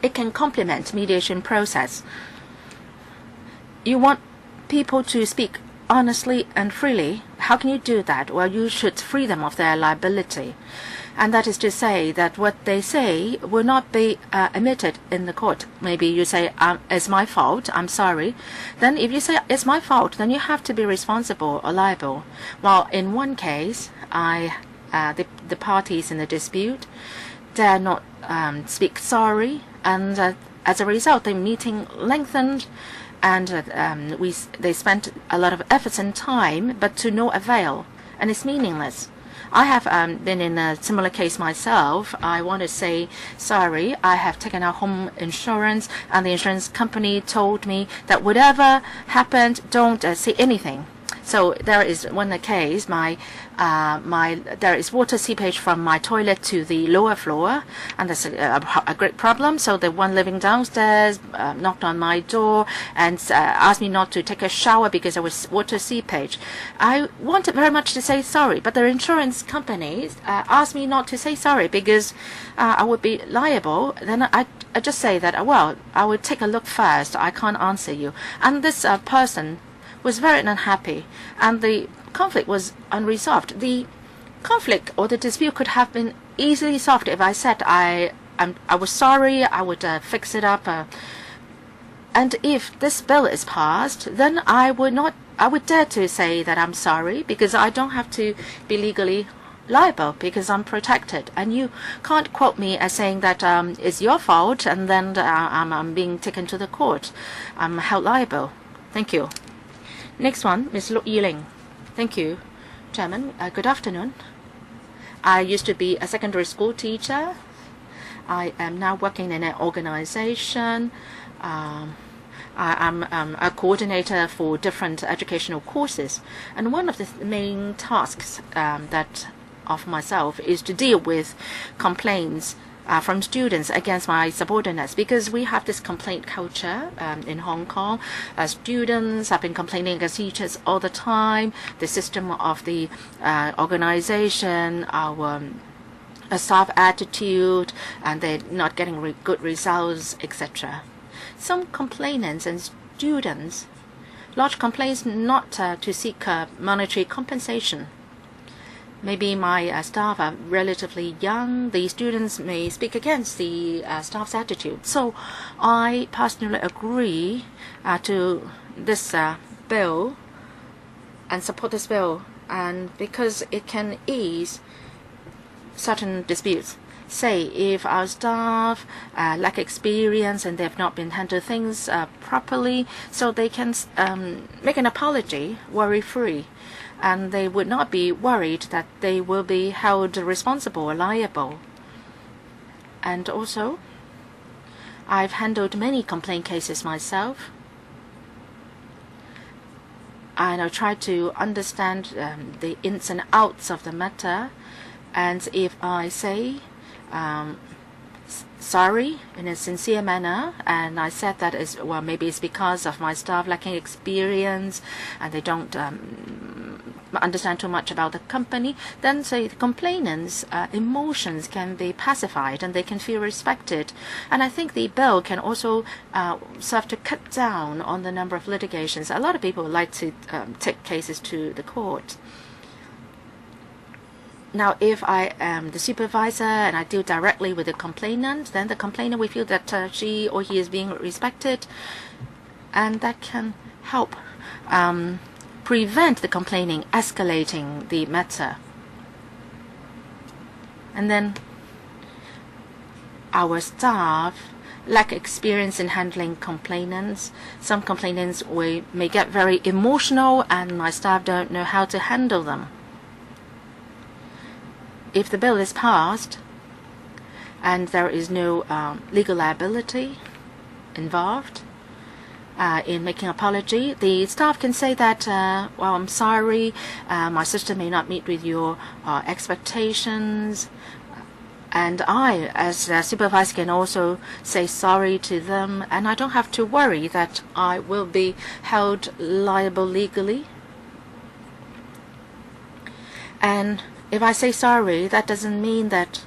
It can complement mediation process. You want people to speak honestly and freely. How can you do that? Well, you should free them of their liability. And that is to say that what they say will not be admitted in the court. Maybe you say, it's my fault, I'm sorry. Then if you say, it's my fault, then you have to be responsible or liable. Well, in one case, the parties in the dispute dare not speak sorry, and as a result, the meeting lengthened, and they spent a lot of efforts and time, but to no avail, and it's meaningless. I have been in a similar case myself. I want to say sorry. I have taken out home insurance, and the insurance company told me that whatever happened, don't say anything. So there is one case, there is water seepage from my toilet to the lower floor, and that's a great problem. So the one living downstairs knocked on my door and asked me not to take a shower because there was water seepage. I wanted very much to say sorry, but the insurance companies asked me not to say sorry because I would be liable. Then I just say that, well, I will take a look first. I can't answer you. And this person was very unhappy, and the conflict was unresolved. The conflict or the dispute could have been easily solved if I said I was sorry, I would fix it up. And if this bill is passed, then I would dare to say that I'm sorry, because I don't have to be legally liable because I'm protected. And you can't quote me as saying that it's your fault, and then I'm being taken to the court. I'm held liable. Thank you. Next one, Ms. Lu Yiling. Thank you, Chairman. Good afternoon. I used to be a secondary school teacher. I am now working in an organization. I'm a coordinator for different educational courses. And one of the main tasks of myself is to deal with complaints from students against my subordinates, because we have this complaint culture in Hong Kong. Students have been complaining against teachers all the time. The system of the organization, our staff attitude, and they're not getting good results, etc. Some complainants and students lodge complaints not to seek monetary compensation. maybe my staff are relatively young. The students may speak against the staff's attitude. So I personally agree to this bill and support this bill, and because it can ease certain disputes. Say if our staff lack experience and they have not been handled things properly, so they can make an apology worry-free, and they would not be worried that they will be held responsible or liable. And also, I've handled many complaint cases myself, and I try to understand the ins and outs of the matter. And if I say sorry in a sincere manner, and I said that is, well, maybe it's because of my staff lacking experience and they don't understand too much about the company, then say the complainants' emotions can be pacified and they can feel respected. And I think the bill can also serve to cut down on the number of litigations. A lot of people like to take cases to the court. Now, if I am the supervisor and I deal directly with the complainant, then the complainant will feel that she or he is being respected, and that can help prevent the complaining escalating the matter. And then our staff lack experience in handling complainants. Some complainants may get very emotional, and my staff don't know how to handle them. If the bill is passed and there is no legal liability involved in making an apology, the staff can say that, well, I'm sorry, my system may not meet with your expectations. And I, as a supervisor, can also say sorry to them, and I don't have to worry that I will be held liable legally. And if I say sorry, that doesn't mean that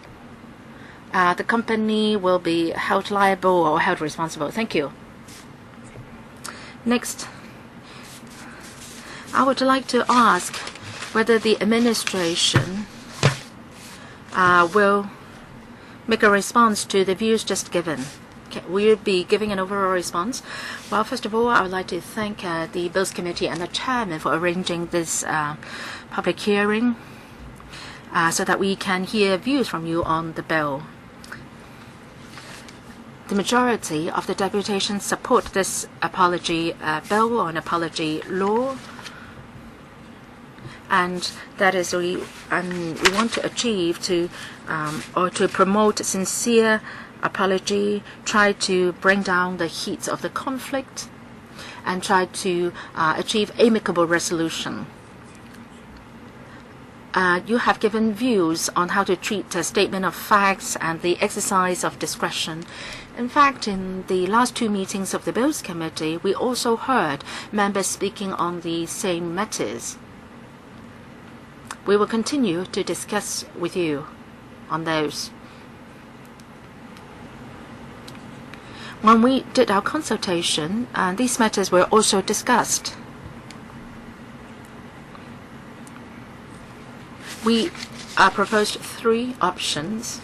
the company will be held liable or held responsible. Thank you. Next, I would like to ask whether the administration will make a response to the views just given. Will you be giving an overall response? Well, first of all, I would like to thank the Bills Committee and the Chairman for arranging this public hearing, so that we can hear views from you on the bill. The majority of the deputations support this apology bill or an apology law, and that is we want to achieve or to promote sincere apology, try to bring down the heat of the conflict, and try to achieve amicable resolution. You have given views on how to treat a statement of facts and the exercise of discretion. In fact, in the last two meetings of the Bills Committee, we also heard members speaking on the same matters. We will continue to discuss with you on those. When we did our consultation, these matters were also discussed. We proposed 3 options,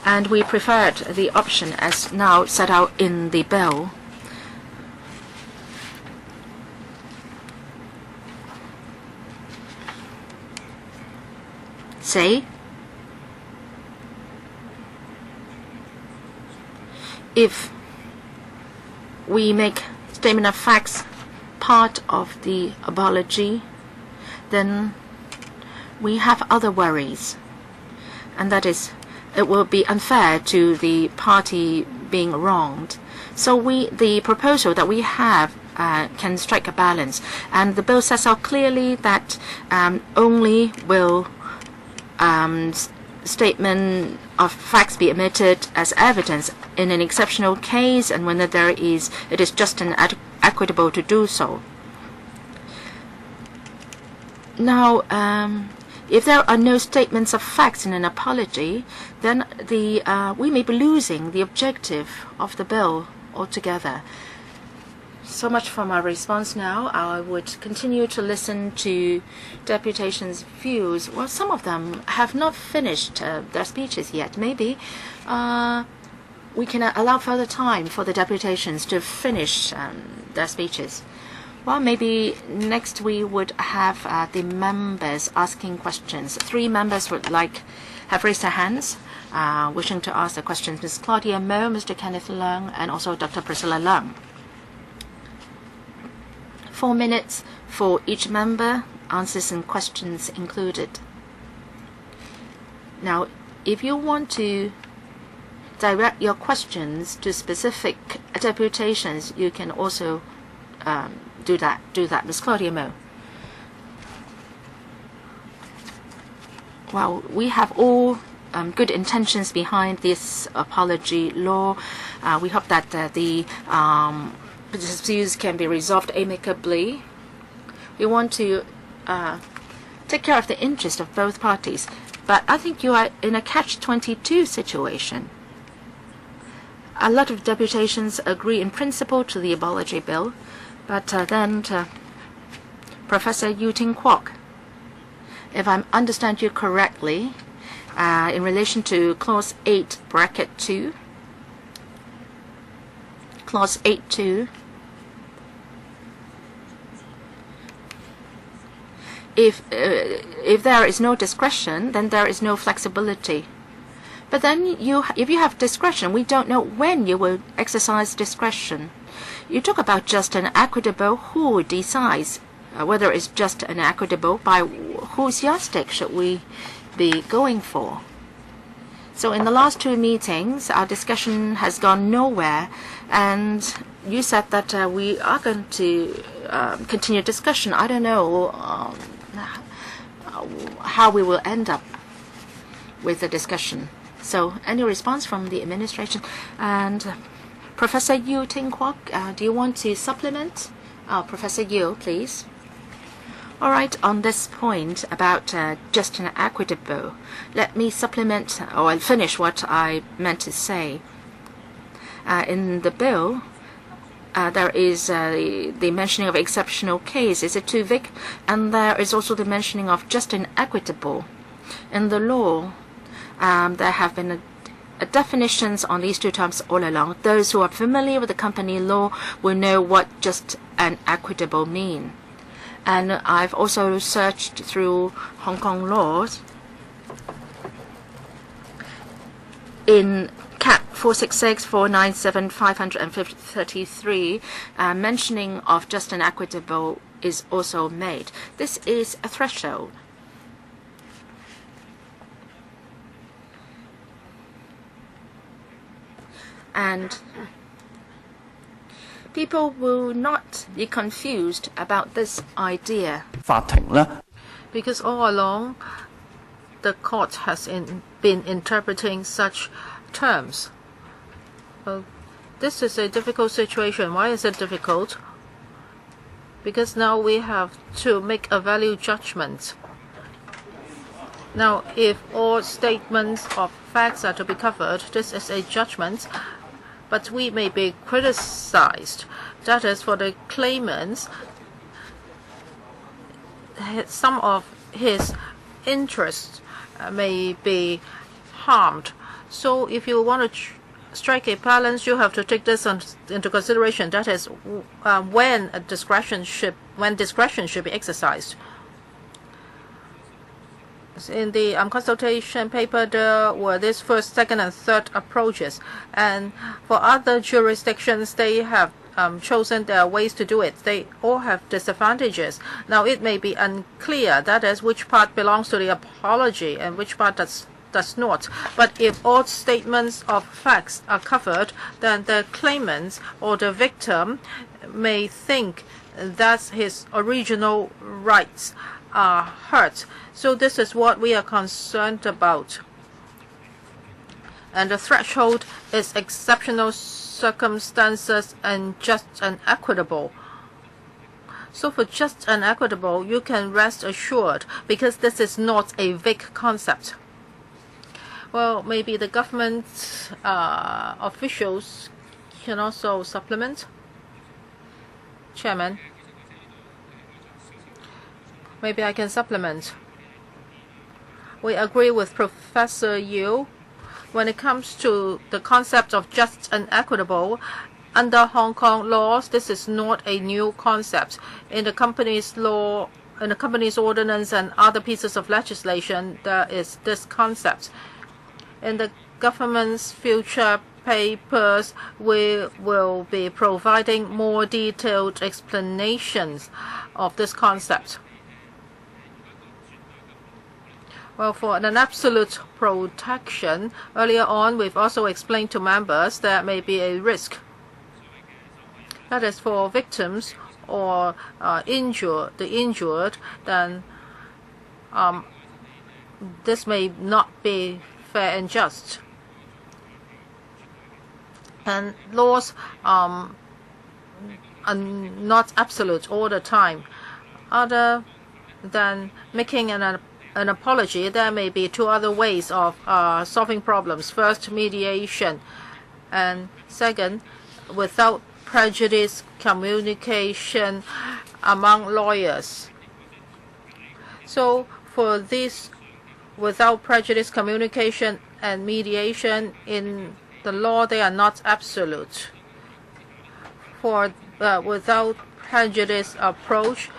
and we preferred the option as now set out in the bill. Say, if we make statement of facts part of the apology, then we have other worries, and that is it will be unfair to the party being wronged. So the proposal that we have can strike a balance, and the bill sets out clearly that only will statement of facts be admitted as evidence in an exceptional case, and when it is just and equitable to do so. Now, if there are no statements of facts in an apology, then we may be losing the objective of the bill altogether. So much for my response now. I would continue to listen to deputations' views. Well, some of them have not finished their speeches yet. Maybe we can allow further time for the deputations to finish their speeches. Well, maybe next we would have the members asking questions. 3 members have raised their hands, wishing to ask the questions. Ms. Claudia Mo, Mr. Kenneth Leung, and also Dr. Priscilla Leung. 4 minutes for each member, answers and questions included. Now, if you want to direct your questions to specific deputations, you can also do that. Ms. Claudia Mo. Well, we have all good intentions behind this apology law. We hope that the disputes can be resolved amicably. We want to take care of the interest of both parties. But I think you are in a catch-22 situation. A lot of deputations agree in principle to the apology bill, but then Professor Yu Ting Kok, if I understand you correctly, in relation to Clause 8, Bracket 2, Clause 8.2, if there is no discretion, then there is no flexibility. But then if you have discretion, we don't know when you will exercise discretion. You talk about just and equitable. Who decides whether it's just and equitable? By whose yardstick should we be going for? So in the last 2 meetings, our discussion has gone nowhere, and you said that we are going to continue discussion. I don't know how we will end up with the discussion. So any response from the administration? And Professor Yu Ting Kok, do you want to supplement? Professor Yu, please. All right, on this point about just and equitable, let me supplement or finish what I meant to say. In the bill, there is the mentioning of exceptional case. Is it too vague? And there is also the mentioning of just and equitable. In the law, there have been definitions on these 2 terms all along. Those who are familiar with the company law will know what just and equitable mean. And I've also searched through Hong Kong laws. In Cap 466, 497, 533, mentioning of just and equitable is also made. This is a threshold. And people will not be confused about this idea. Because all along, the court has been interpreting such terms. This is a difficult situation. Why is it difficult? Because now we have to make a value judgment. Now, if all statements of facts are to be covered, this is a judgment, but we may be criticized. That is, for the claimants, some of his interests may be harmed. So if you want to strike a balance, you have to take this into consideration. That is, when discretion should be exercised. In the consultation paper, there were this first, second, and third approaches. And for other jurisdictions, they have chosen their ways to do it. They all have disadvantages. Now, it may be unclear, that is, which part belongs to the apology and which part does not. But if all statements of facts are covered, then the claimant or the victim may think that his original rights are hurt. So this is what we are concerned about. And the threshold is exceptional circumstances and just and equitable. So for just and equitable, you can rest assured, because this is not a vague concept. Well, maybe the government officials can also supplement. Chairman, maybe I can supplement. We agree with Professor Yu when it comes to the concept of just and equitable. Under Hong Kong laws, this is not a new concept. In the company's law, in the company's ordinance and other pieces of legislation, there is this concept. In the government's future papers, we will be providing more detailed explanations of this concept. Well, for an absolute protection, earlier on we've also explained to members there may be a risk. That is for victims or the injured, then this may not be fair and just. And laws are not absolute all the time. Other than making an apology, there may be two other ways of solving problems. First, mediation, and second, without prejudice communication among lawyers. So for this without prejudice communication and mediation in the law, they are not absolute. For without prejudice approach,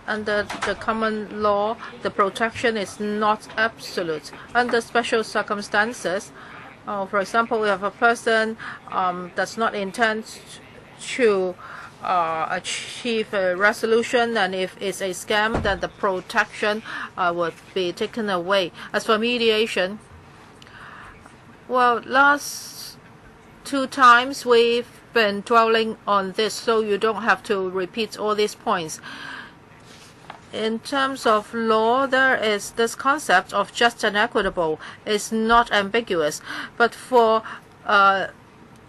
under the common law, the protection is not absolute. Under special circumstances, for example, we have a person does not intend to achieve a resolution, and if it's a scam, then the protection would be taken away. As for mediation, well, last 2 times we've been dwelling on this, so you don't have to repeat all these points. In terms of law, there is this concept of just and equitable. It's not ambiguous. But for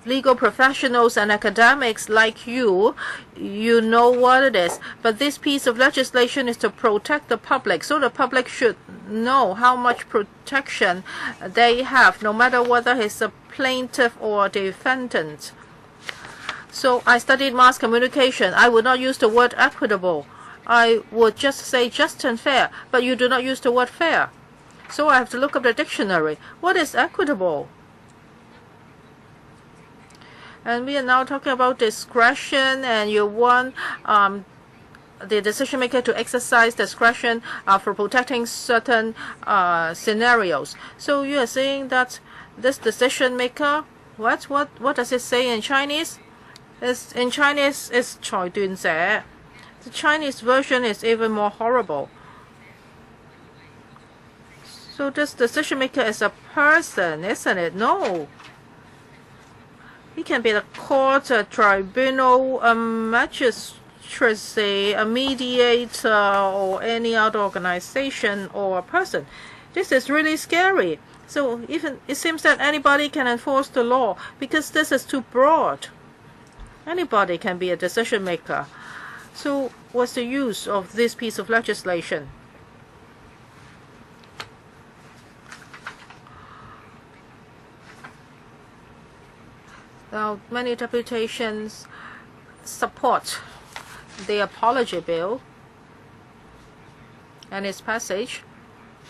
legal professionals and academics like you, you know what it is. But this piece of legislation is to protect the public. So the public should know how much protection they have, no matter whether he's a plaintiff or a defendant. So I studied mass communication. I would not use the word equitable. I would just say just and fair, but you do not use the word fair. So I have to look up the dictionary. What is equitable? And we are now talking about discretion, and you want the decision maker to exercise discretion for protecting certain scenarios. So you are saying that this decision maker, what does it say in Chinese? In Chinese, it's 裁斷者. The Chinese version is even more horrible. So this decision maker is a person, isn't it? No. He can be the court, a tribunal, a magistracy, a mediator, or any other organization or a person. This is really scary. So even it seems that anybody can enforce the law because this is too broad. Anybody can be a decision maker. So what's the use of this piece of legislation? Now, many deputations support the apology bill and its passage.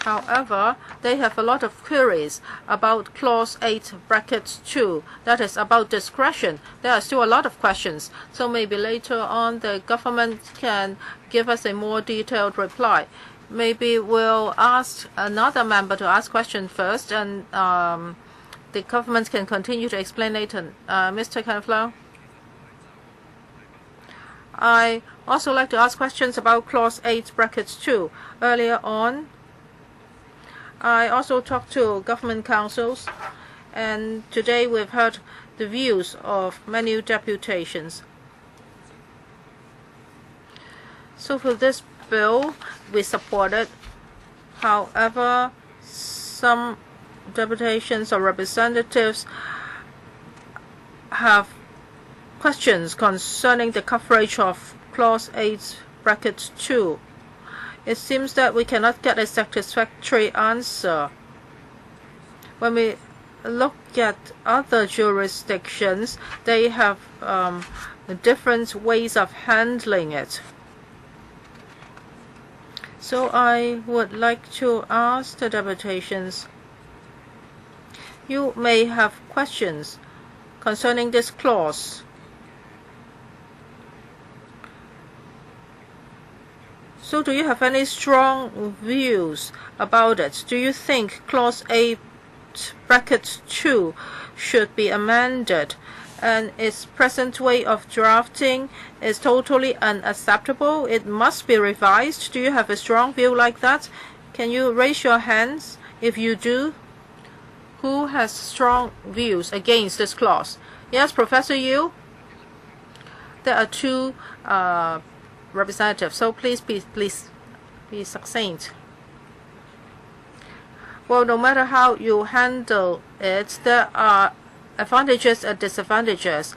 However, they have a lot of queries about Clause 8, bracket 2. That is about discretion. There are still a lot of questions. So maybe later on the government can give us a more detailed reply. Maybe we'll ask another member to ask questions first, and the government can continue to explain later. Mr. Canflow? I also like to ask questions about Clause 8, bracket 2. Earlier on, I also talked to government councils, and today we've heard the views of many deputations. So for this bill, we support it. However, some deputations or representatives have questions concerning the coverage of Clause 8, bracket 2. It seems that we cannot get a satisfactory answer. When we look at other jurisdictions, they have different ways of handling it. So I would like to ask the deputations, you may have questions concerning this clause. So do you have any strong views about it? Do you think clause 8(2) should be amended, and its present way of drafting is totally unacceptable? It must be revised. Do you have a strong view like that? Can you raise your hands if you do? Who has strong views against this clause? Yes, Professor Yu. There are two representatives, so please be succinct. Well, no matter how you handle it, there are advantages and disadvantages.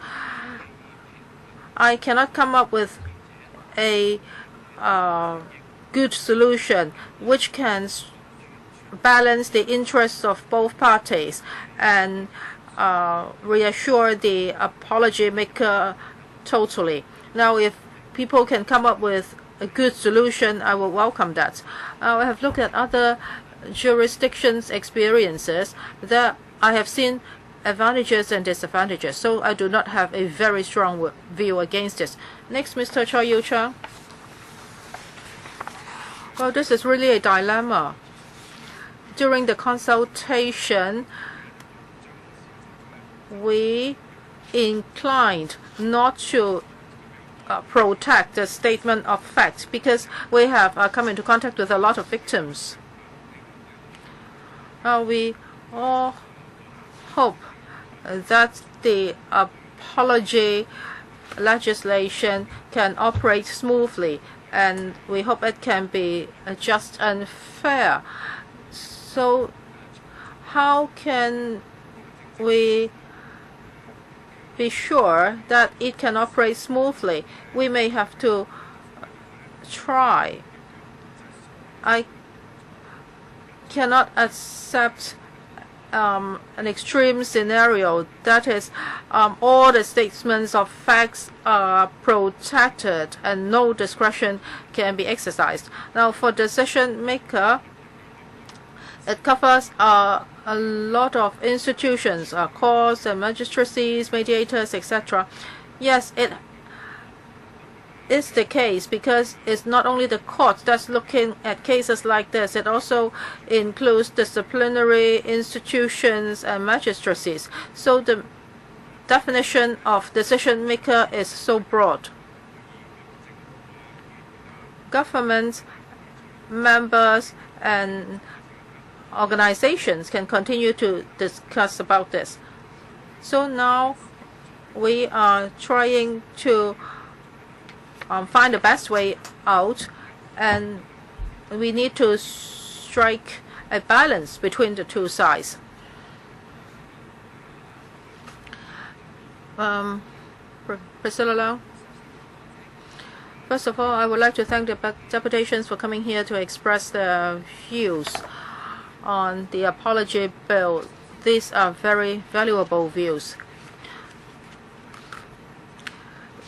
I cannot come up with a good solution which can balance the interests of both parties and reassure the apology maker totally. Now, if people can come up with a good solution, I will welcome that. I have looked at other jurisdictions' experiences. That I have seen advantages and disadvantages, so I do not have a very strong view against this. Next, Mr. Chao Yu Chang. Well, this is really a dilemma. During the consultation, we inclined not to protect the statement of fact because we have come into contact with a lot of victims. We all hope that the apology legislation can operate smoothly, and we hope it can be just and fair. So how can we be sure that it can operate smoothly? We may have to try. I cannot accept an extreme scenario, that is, all the statements of facts are protected and no discretion can be exercised. Now, for decision maker, it covers a lot of institutions, courts and magistracies, mediators, etc. Yes, it is the case because it's not only the court that's looking at cases like this, it also includes disciplinary institutions and magistracies. So the definition of decision maker is so broad. Government members and organizations can continue to discuss about this. So now we are trying to find the best way out, and we need to strike a balance between the two sides. Priscilla Lau. First of all, I would like to thank the deputations for coming here to express their views on the apology bill. These are very valuable views.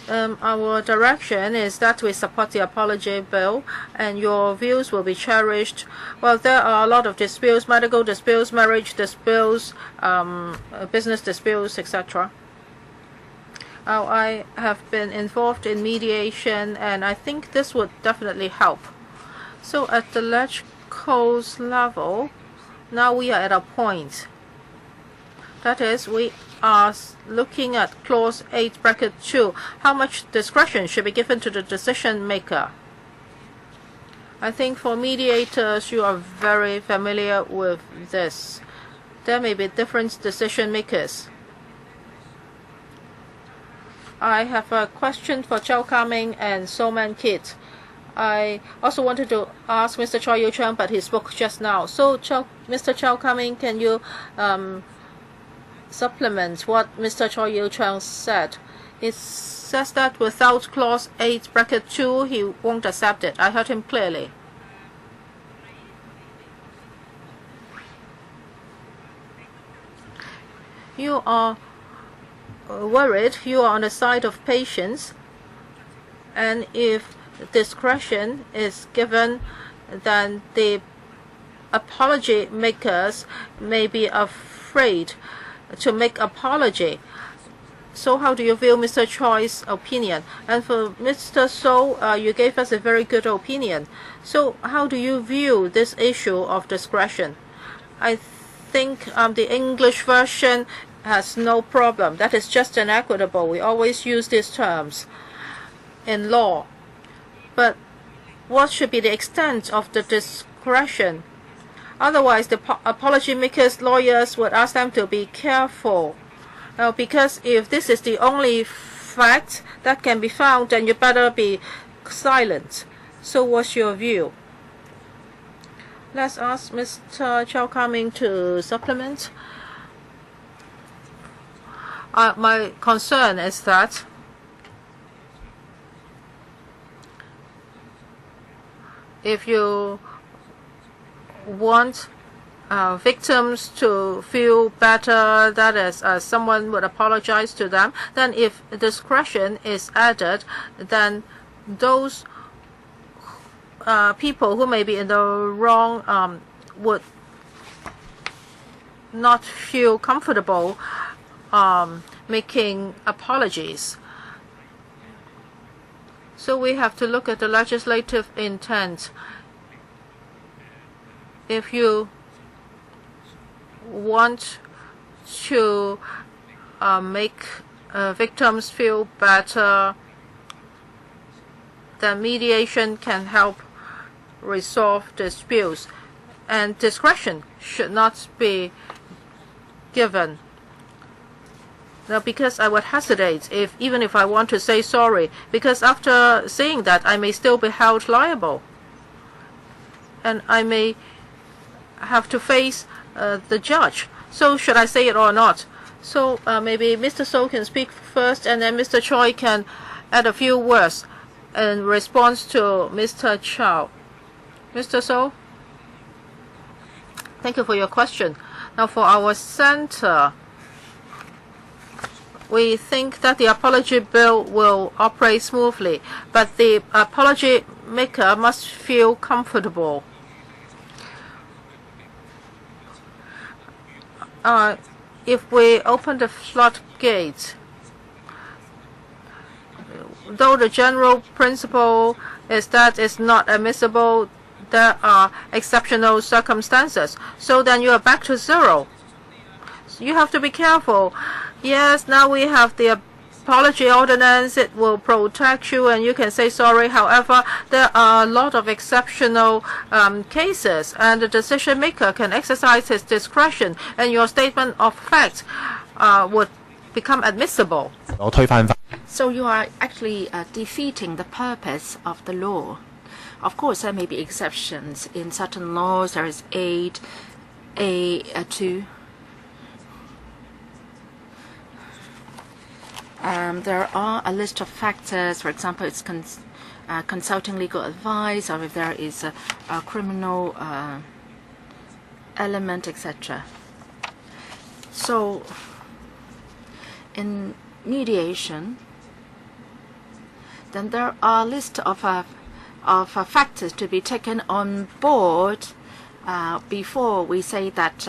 Our direction is that we support the apology bill, and your views will be cherished. Well, there are a lot of disputes, medical disputes, marriage disputes, business disputes, etc. I have been involved in mediation, and I think this would definitely help. So at the LegCo's level, now we are at a point. That is, we are looking at clause 8(2). How much discretion should be given to the decision maker? I think for mediators, you are very familiar with this. There may be different decision makers. I have a question for Chao Ka-ming and So-Man Kit. I also wanted to ask Mr. Chao Yu Chang, but he spoke just now. So, Mr. Chao Ka-ming, can you supplement what Mr. Chao Yu Chang said? It says that without clause 8(2), he won't accept it. I heard him clearly. you are worried, you are on the side of patience, and if discretion is given, then the apology makers may be afraid to make apology. So how do you view Mr. Choi's opinion? And for Mr. So, you gave us a very good opinion. So how do you view this issue of discretion? I think the English version has no problem. That is just inequitable. We always use these terms in law. But what should be the extent of the discretion? Otherwise, the apology makers, lawyers would ask them to be careful. Because if this is the only fact that can be found, then you better be silent. So what's your view? Let's ask Mr. Chao coming to supplement. My concern is that if you want victims to feel better, that is, someone would apologize to them, then if discretion is added, then those people who may be in the wrong would not feel comfortable making apologies. So we have to look at the legislative intent. If you want to make victims feel better, then mediation can help resolve disputes, and discretion should not be given. Now, because I would hesitate even if I want to say sorry, because after saying that, I may still be held liable, and I may have to face the judge. So should I say it or not? So maybe Mr. So can speak first, and then Mr. Choi can add a few words in response to Mr. Chao. Mr. So, thank you for your question. Now for our center, we think that the apology bill will operate smoothly, but the apology maker must feel comfortable. If we open the floodgate, though the general principle is that it's not admissible, there are exceptional circumstances. So then you are back to zero. You have to be careful. Yes, now we have the apology ordinance. It will protect you and you can say sorry. However, there are a lot of exceptional cases, and the decision maker can exercise his discretion, and your statement of fact would become admissible. So you are actually defeating the purpose of the law. Of course, there may be exceptions. In certain laws, there is A2. There are a list of factors. For example, it's consulting legal advice, or if there is a criminal element, etc. So, in mediation, then there are a list of factors to be taken on board before we say that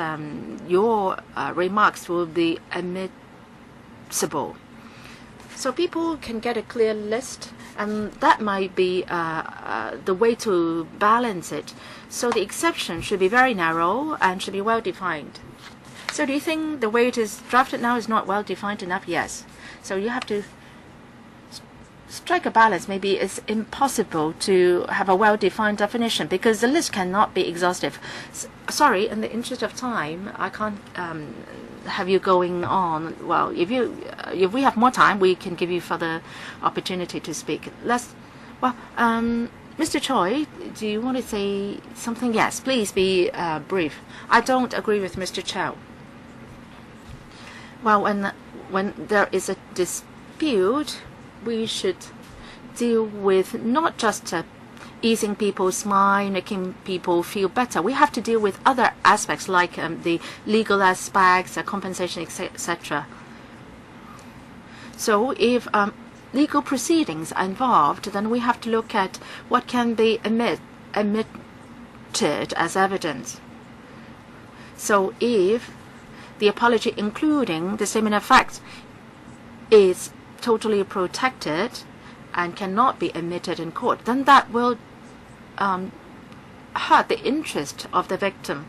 your remarks will be admissible. So people can get a clear list, and that might be the way to balance it. So the exception should be very narrow and should be well defined. So do you think the way it is drafted now is not well defined enough? Yes. So you have to strike a balance. Maybe it's impossible to have a well-defined definition because the list cannot be exhaustive. Sorry, in the interest of time, I can't have you going on. Well, if we have more time, we can give you further opportunity to speak. Mr. Choi, do you want to say something? Yes, please be brief. I don't agree with Mr. Chao. Well, when there is a dispute, we should deal with not just easing people's mind, making people feel better. We have to deal with other aspects like the legal aspects, compensation, etc. So if legal proceedings are involved, then we have to look at what can be admitted as evidence. So if the apology, including the statement of facts, is totally protected and cannot be admitted in court, then that will hurt the interest of the victim.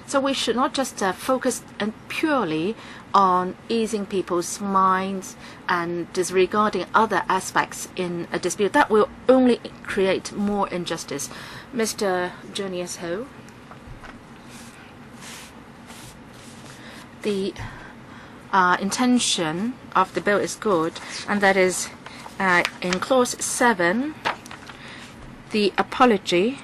So we should not just focus purely on easing people's minds and disregarding other aspects in a dispute. That will only create more injustice. Mr. Junius Ho. The intention of the bill is good, and that is in clause 7, the apology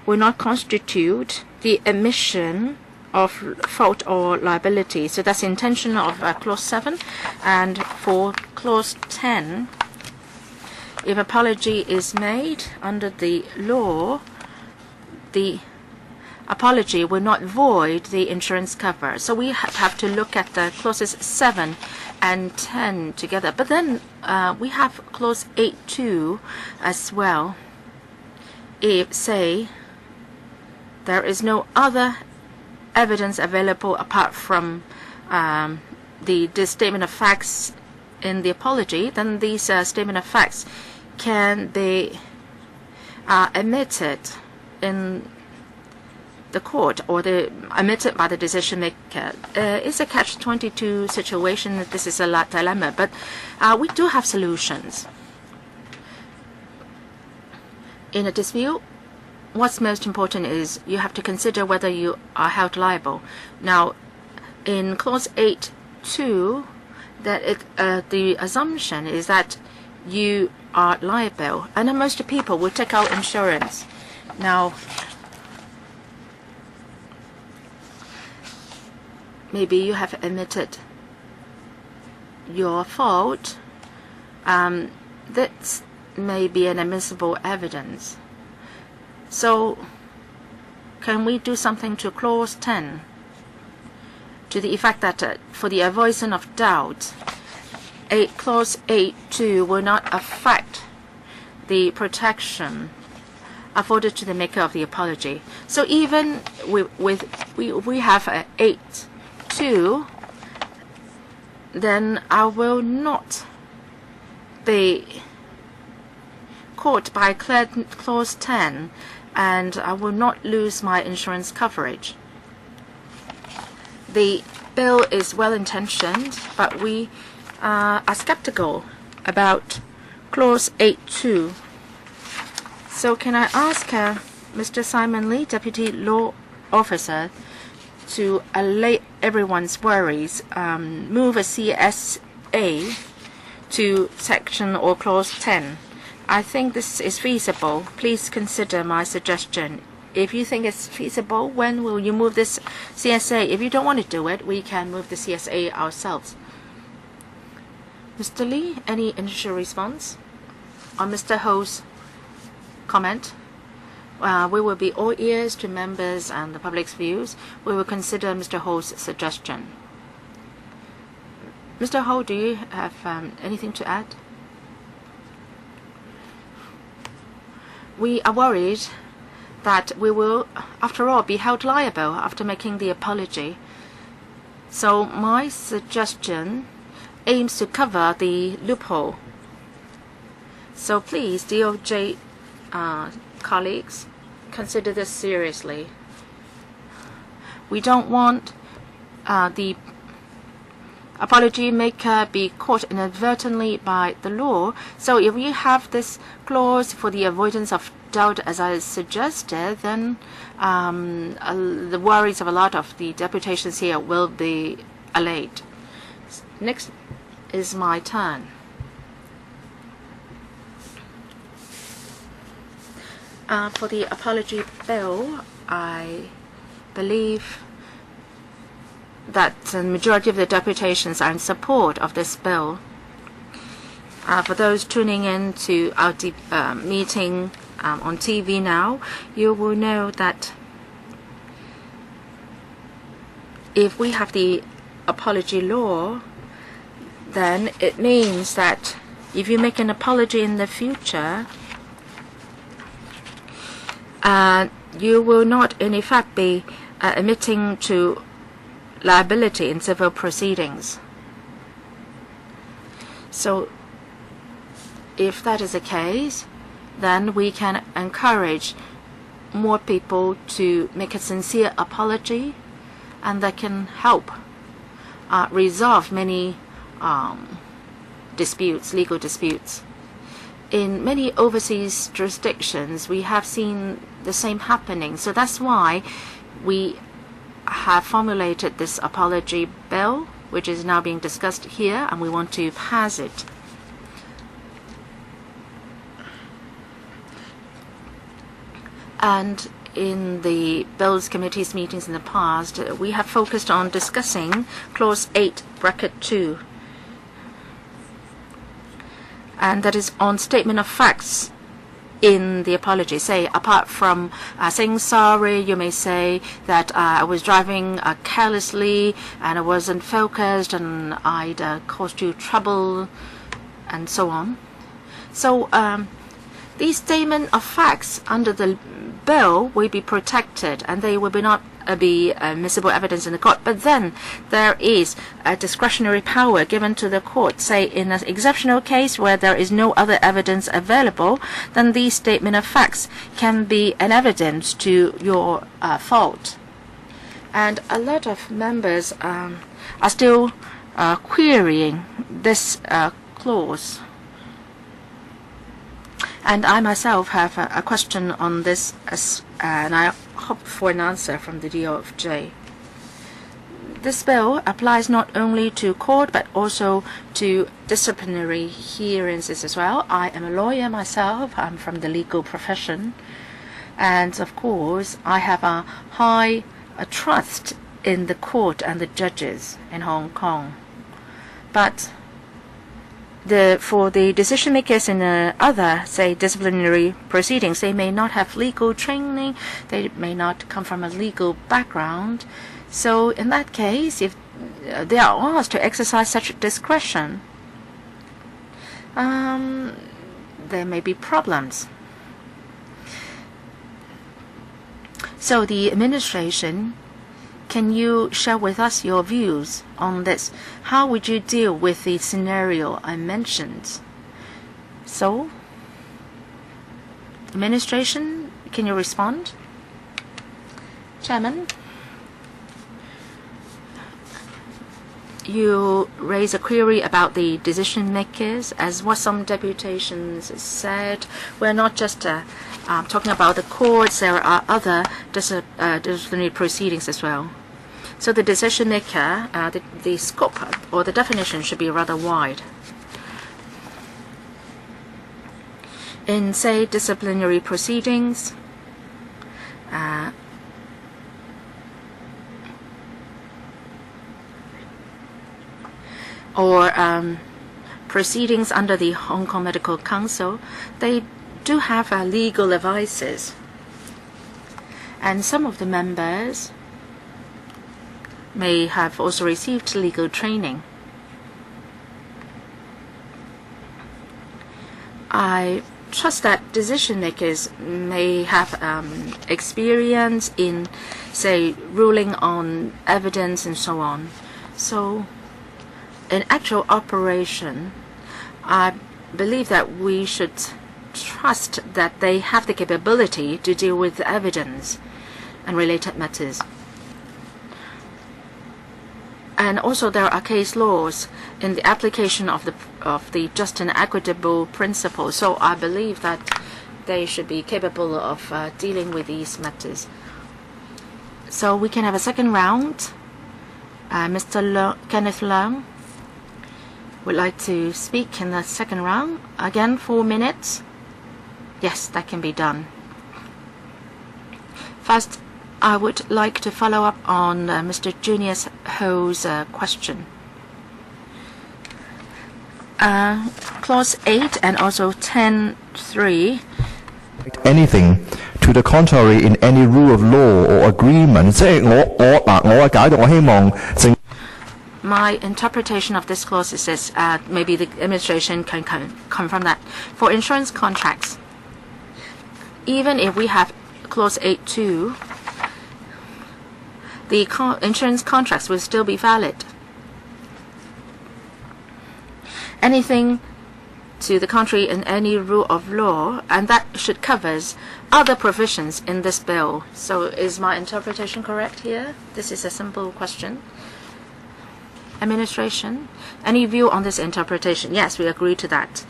will not constitute the admission of fault or liability. So that's the intention of clause 7. And for clause 10, if apology is made under the law, the apology will not void the insurance cover. So we have to look at the clauses 7 and 10 together. But then we have clause 8.2 as well. If, say, there is no other evidence available apart from the statement of facts in the apology, then these statement of facts can be admitted in the court or admitted by the decision maker. It's a catch-22 situation. This is a dilemma, but we do have solutions. In a dispute, what's most important is you have to consider whether you are held liable. Now, in clause 8.2, that the assumption is that you are liable, and then most people will take out insurance. Now, maybe you have admitted your fault. That may be an admissible evidence. So, can we do something to clause 10 to the effect that for the avoidance of doubt, clause 8.2 will not affect the protection afforded to the maker of the apology? So even we have 8.2, then I will not be caught by clause 10, and I will not lose my insurance coverage. The bill is well-intentioned, but we are skeptical about clause 8.2. So can I ask Mr. Simon Lee, Deputy Law Officer, to allay everyone's worries, move a CSA to section or clause 10? I think this is feasible. Please consider my suggestion. If you think it's feasible, when will you move this CSA? If you don't want to do it, we can move the CSA ourselves. Mr. Lee, any initial response on Mr. Ho's comment? We will be all ears to members and the public's views. We will consider Mr. Ho's suggestion. Mr. Ho, do you have anything to add? We are worried that we will, after all, be held liable after making the apology. So my suggestion aims to cover the loophole. So please, DOJ colleagues, consider this seriously. We don't want the apology maker be caught inadvertently by the law. So if we have this clause for the avoidance of doubt, as I suggested, then the worries of a lot of the deputations here will be allayed. Next is my turn. For the apology bill, I believe that the majority of the deputations are in support of this bill. For those tuning in to our meeting on TV now, you will know that if we have the apology law, then it means that if you make an apology in the future, you will not in effect be admitting to liability in civil proceedings. So if that is the case, then we can encourage more people to make a sincere apology, and that can help resolve many disputes, legal disputes. In many overseas jurisdictions, we have seen the same happening. So that's why we have formulated this apology bill, which is now being discussed here, and we want to pass it. And in the Bills Committee's meetings in the past, we have focused on discussing Clause 8, Bracket 2. And that is on statement of facts in the apology. Say, apart from saying sorry, you may say that I was driving carelessly and I wasn't focused and I'd caused you trouble and so on. So these statement of facts under the bill will be protected and they will not be admissible evidence in the court. But then there is a discretionary power given to the court. Say, in an exceptional case where there is no other evidence available, then these statement of facts can be an evidence to your fault. And a lot of members are still querying this clause. And I myself have a question on this, and I hope for an answer from the DOJ. This bill applies not only to court but also to disciplinary hearings as well. I am a lawyer myself. I'm from the legal profession. And of course, I have a high trust in the court and the judges in Hong Kong. But for the decision makers in other, say, disciplinary proceedings, they may not have legal training, they may not come from a legal background. So in that case, if they are asked to exercise such discretion, there may be problems. So the administration, can you share with us your views on this? How would you deal with the scenario I mentioned? So, administration, can you respond? Chairman, you raise a query about the decision makers. As what some deputations said, we're not just talking about the courts, there are other disciplinary proceedings as well. So the decision maker, the scope or the definition should be rather wide. In, say, disciplinary proceedings, or proceedings under the Hong Kong Medical Council, they do have legal advices. And some of the members may have also received legal training. I trust that decision makers may have experience in, say, ruling on evidence and so on. So in actual operation, I believe that we should trust that they have the capability to deal with evidence and related matters. And also there are case laws in the application of the just and equitable principle. So I believe that they should be capable of dealing with these matters. So we can have a second round. Mr. Kenneth Leung would like to speak in the second round. Again, 4 minutes. Yes, that can be done. First, I would like to follow up on Mr. Junius Ho's question. Clause 8 and also 10.3. Anything to the contrary in any rule of law or agreement， 即係我嘅解讀，我希望政 My interpretation of this clause is this. Maybe the administration can confirm that. For insurance contracts, even if we have clause 8.2, the insurance contracts will still be valid. Anything to the contrary in any rule of law, and that should covers other provisions in this bill. So is my interpretation correct here? This is a simple question. Administration, any view on this interpretation? Yes, we agree to that.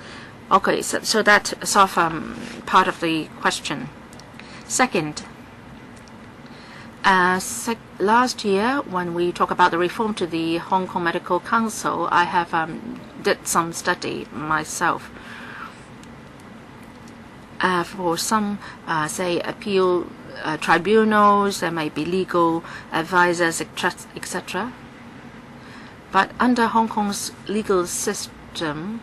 Okay, so that solves part of the question. Second, last year when we talk about the reform to the Hong Kong Medical Council, I have did some study myself. For some, say, appeal tribunals, there may be legal advisors, etc. But under Hong Kong's legal system,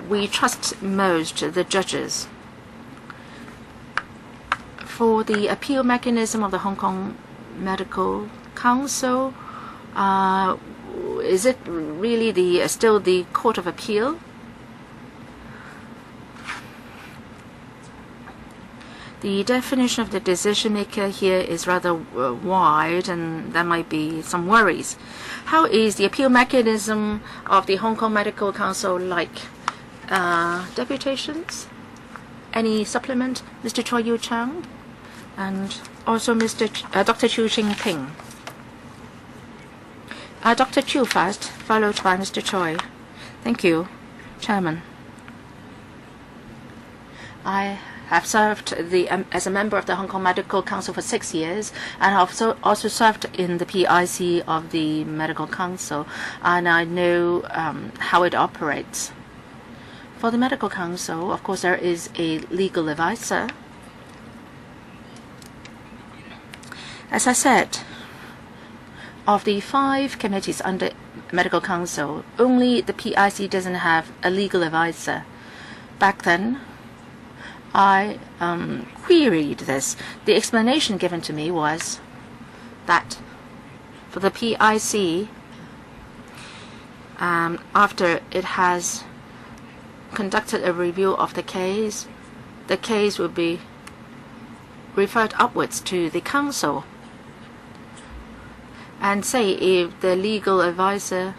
we trust most the judges. For the appeal mechanism of the Hong Kong Medical Council, is it really still the Court of Appeal? The definition of the decision maker here is rather wide, and there might be some worries. How is the appeal mechanism of the Hong Kong Medical Council like? Deputations? Any supplement? Mr. Choi Yu Chang? And also Dr. Shushing Pain. Dr. Chu first, followed by Mr. Choi. Thank you, Chairman. I have served as a member of the Hong Kong Medical Council for 6 years, and have also served in the PIC of the Medical Council, and I know how it operates. For the Medical Council, of course, there is a legal advisor. As I said, of the 5 committees under Medical Council, only the PIC doesn't have a legal advisor. Back then, I queried this. The explanation given to me was that for the PIC, after it has conducted a review of the case will be referred upwards to the council. And say if the legal advisor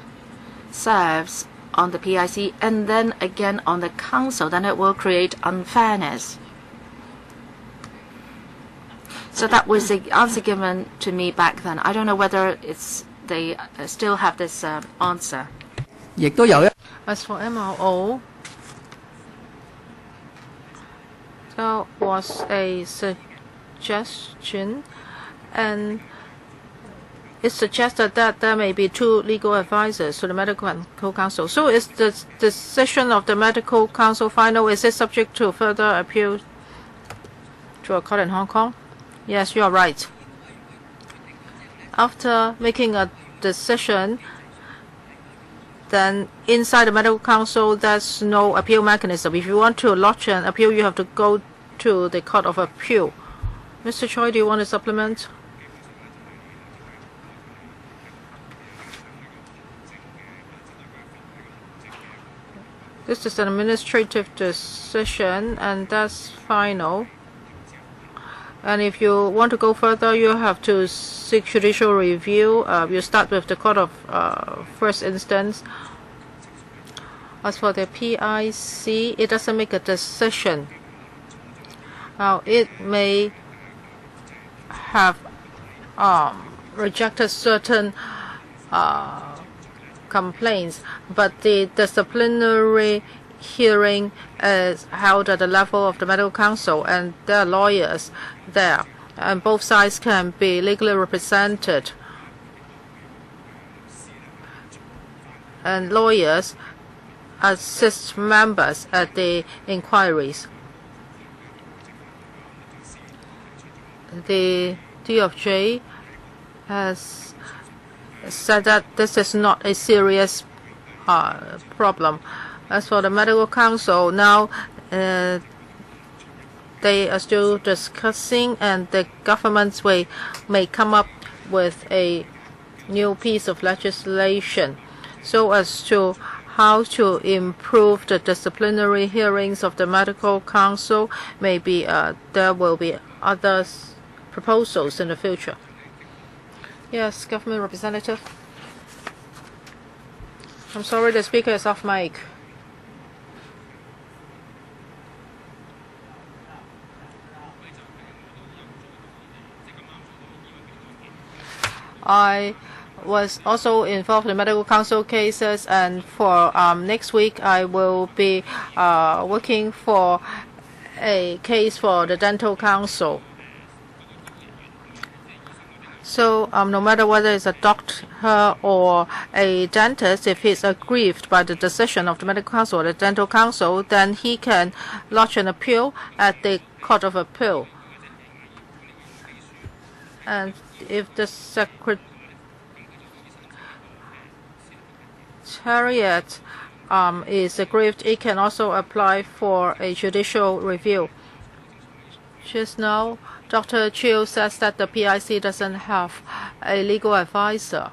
serves on the PIC and then again on the council, then it will create unfairness. So that was the answer given to me back then. I don't know whether they still have this answer. As for MRO, there was a suggestion, and it suggested that there may be 2 legal advisors to the Medical Council. So is the decision of the Medical Council final? Is it subject to further appeal to a court in Hong Kong? Yes, you are right. After making a decision, then inside the Medical Council, there's no appeal mechanism. If you want to lodge an appeal, you have to go to the Court of Appeal. Mr. Choi, do you want to supplement? This is an administrative decision, and that's final. And if you want to go further, you have to seek judicial review. You start with the Court of First Instance. As for the PIC, it doesn't make a decision. Now, it may have rejected certain complaints, but the disciplinary hearing is held at the level of the Medical Council, and there are lawyers there, and both sides can be legally represented. And lawyers assist members at the inquiries. The DOJ has said that this is not a serious problem. As for the medical council, now they are still discussing, and the government may come up with a new piece of legislation so as to how to improve the disciplinary hearings of the medical council. Maybe there will be other proposals in the future. Yes, government representative. I'm sorry, the speaker is off mic. I was also involved in medical council cases, and for next week I will be working for a case for the dental council. So no matter whether it's a doctor or a dentist, if he's aggrieved by the decision of the medical council or the dental council, then he can lodge an appeal at the Court of Appeal. And if the Secretariat is aggrieved, it can also apply for a judicial review. Just now, Dr. Chiu says that the PIC doesn't have a legal advisor.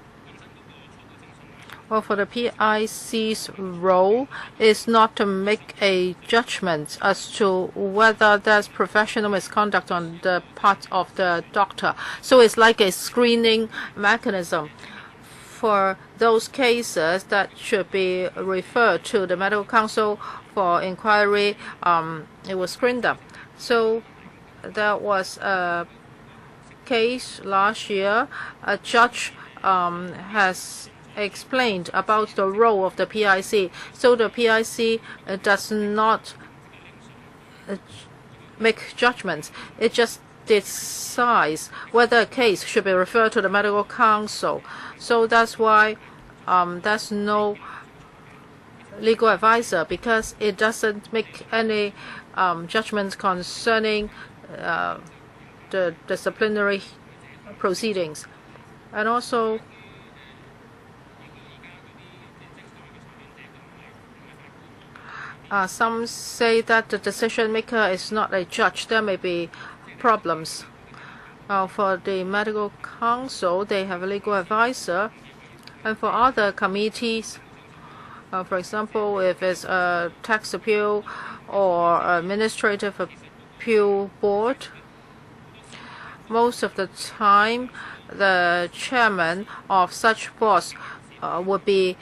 Well, for the PIC's role is not to make a judgment as to whether there's professional misconduct on the part of the doctor. So it's like a screening mechanism. For those cases that should be referred to the medical council for inquiry, it will screen them. So there was a case last year. A judge has explained about the role of the PIC. So the PIC does not make judgments. It just decides whether a case should be referred to the medical council. So that's why there's no legal advisor, because it doesn't make any judgments concerning the disciplinary proceedings. And also some say that the decision maker is not a judge. There may be problems. For the medical council, they have a legal advisor. And for other committees, for example, if it's a tax appeal or administrative appeal board, most of the time the chairman of such boards would be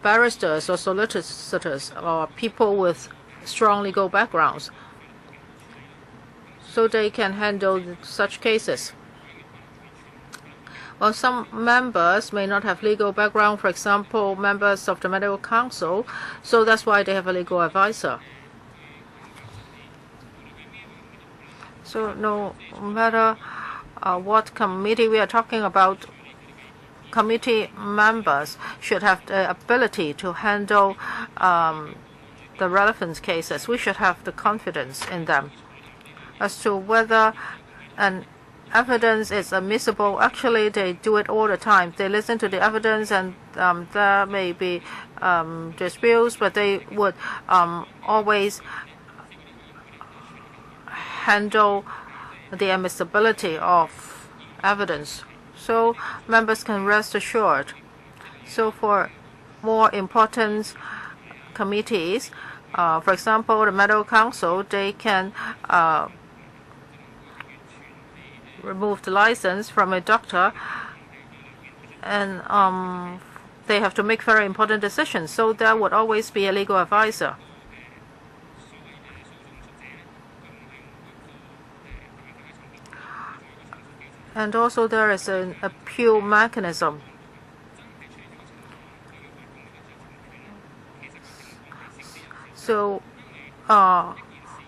barristers or solicitors or people with strong legal backgrounds, so they can handle such cases. Well, some members may not have legal background, for example, members of the medical council, so that's why they have a legal advisor. So no matter what committee we are talking about, committee members should have the ability to handle the relevant cases. We should have the confidence in them. As to whether an evidence is admissible, actually they do it all the time. They listen to the evidence, and there may be disputes, but they would always handle the admissibility of evidence. So members can rest assured. So for more important committees, for example, the medical council, they can remove the license from a doctor, and they have to make very important decisions. So there would always be a legal advisor. And also there is an appeal mechanism. So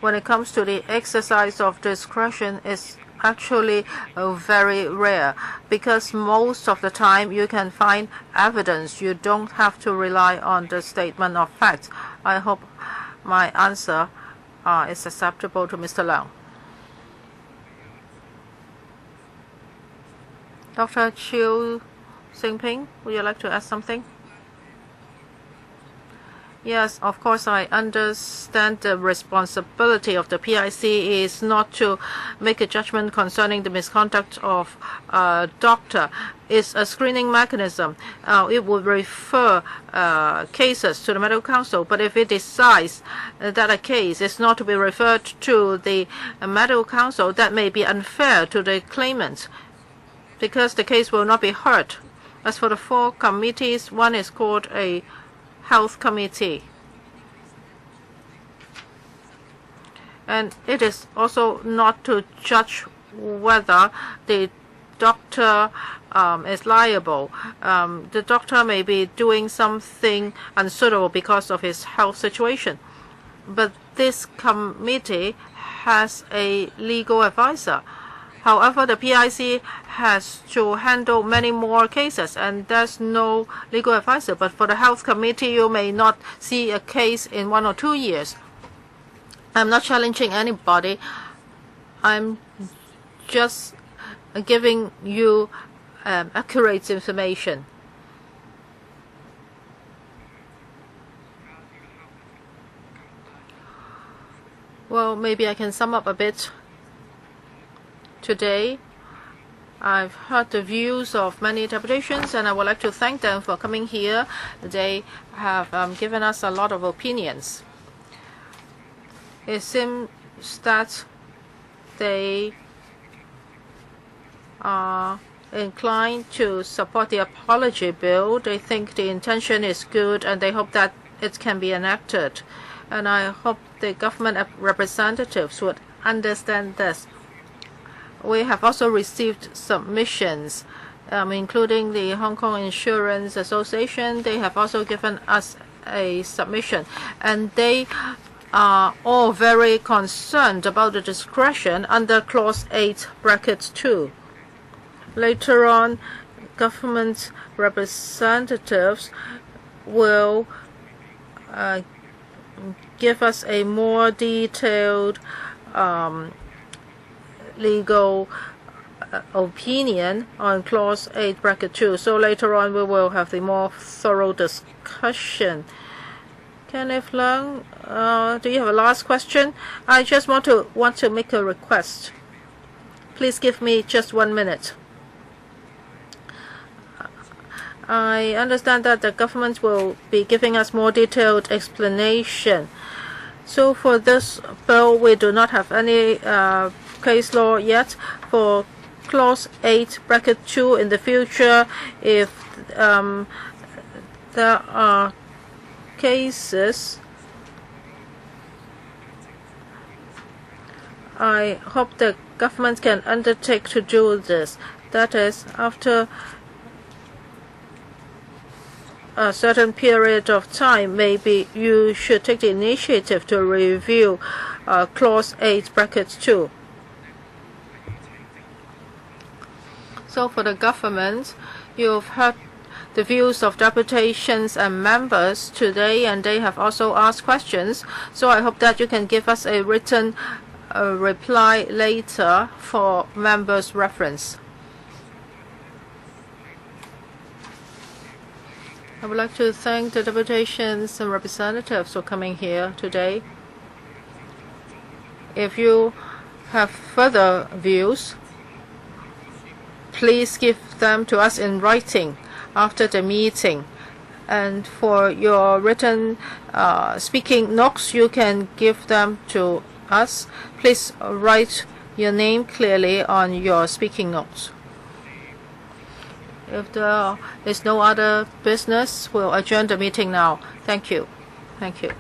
when it comes to the exercise of discretion, it's actually very rare, because most of the time you can find evidence. You don't have to rely on the statement of facts. I hope my answer is acceptable to Mr. Leung. Dr. Yu Ting Kok, would you like to add something? Yes, of course, I understand the responsibility of the PIC is not to make a judgment concerning the misconduct of a doctor. It's a screening mechanism. It would refer cases to the medical council, but if it decides that a case is not to be referred to the medical council, that may be unfair to the claimant because the case will not be heard. As for the 4 committees, one is called a Health Committee. And it is also not to judge whether the doctor is liable. The doctor may be doing something unsuitable because of his health situation. But this committee has a legal advisor. However, the PIC has to handle many more cases, and there's no legal advisor. But for the Health Committee, you may not see a case in 1 or 2 years. I'm not challenging anybody. I'm just giving you accurate information. Well, maybe I can sum up a bit. Today, I've heard the views of many deputations, and I would like to thank them for coming here. They have given us a lot of opinions. It seems that they are inclined to support the apology bill. They think the intention is good, and they hope that it can be enacted. And I hope the government representatives would understand this. We have also received submissions, including the Hong Kong Insurance Association. They have also given us a submission, and they are all very concerned about the discretion under Clause 8, bracket 2. Later on, government representatives will give us a more detailed legal opinion on Clause 8, bracket 2. So later on, we will have the more thorough discussion. Kenneth Leung, do you have a last question? I just want to make a request. Please give me just 1 minute. I understand that the government will be giving us more detailed explanation. So for this bill, we do not have any case law yet. For Clause 8, bracket 2 in the future, if there are cases, I hope the government can undertake to do this. That is, after a certain period of time, maybe you should take the initiative to review Clause 8, bracket 2. So for the government, you've heard the views of deputations and members today, and they have also asked questions. So I hope that you can give us a written reply later for members' reference. I would like to thank the deputations and representatives for coming here today. If you have further views, please give them to us in writing after the meeting. And for your written speaking notes, you can give them to us. Please write your name clearly on your speaking notes. If there is no other business, we'll adjourn the meeting now. Thank you. Thank you.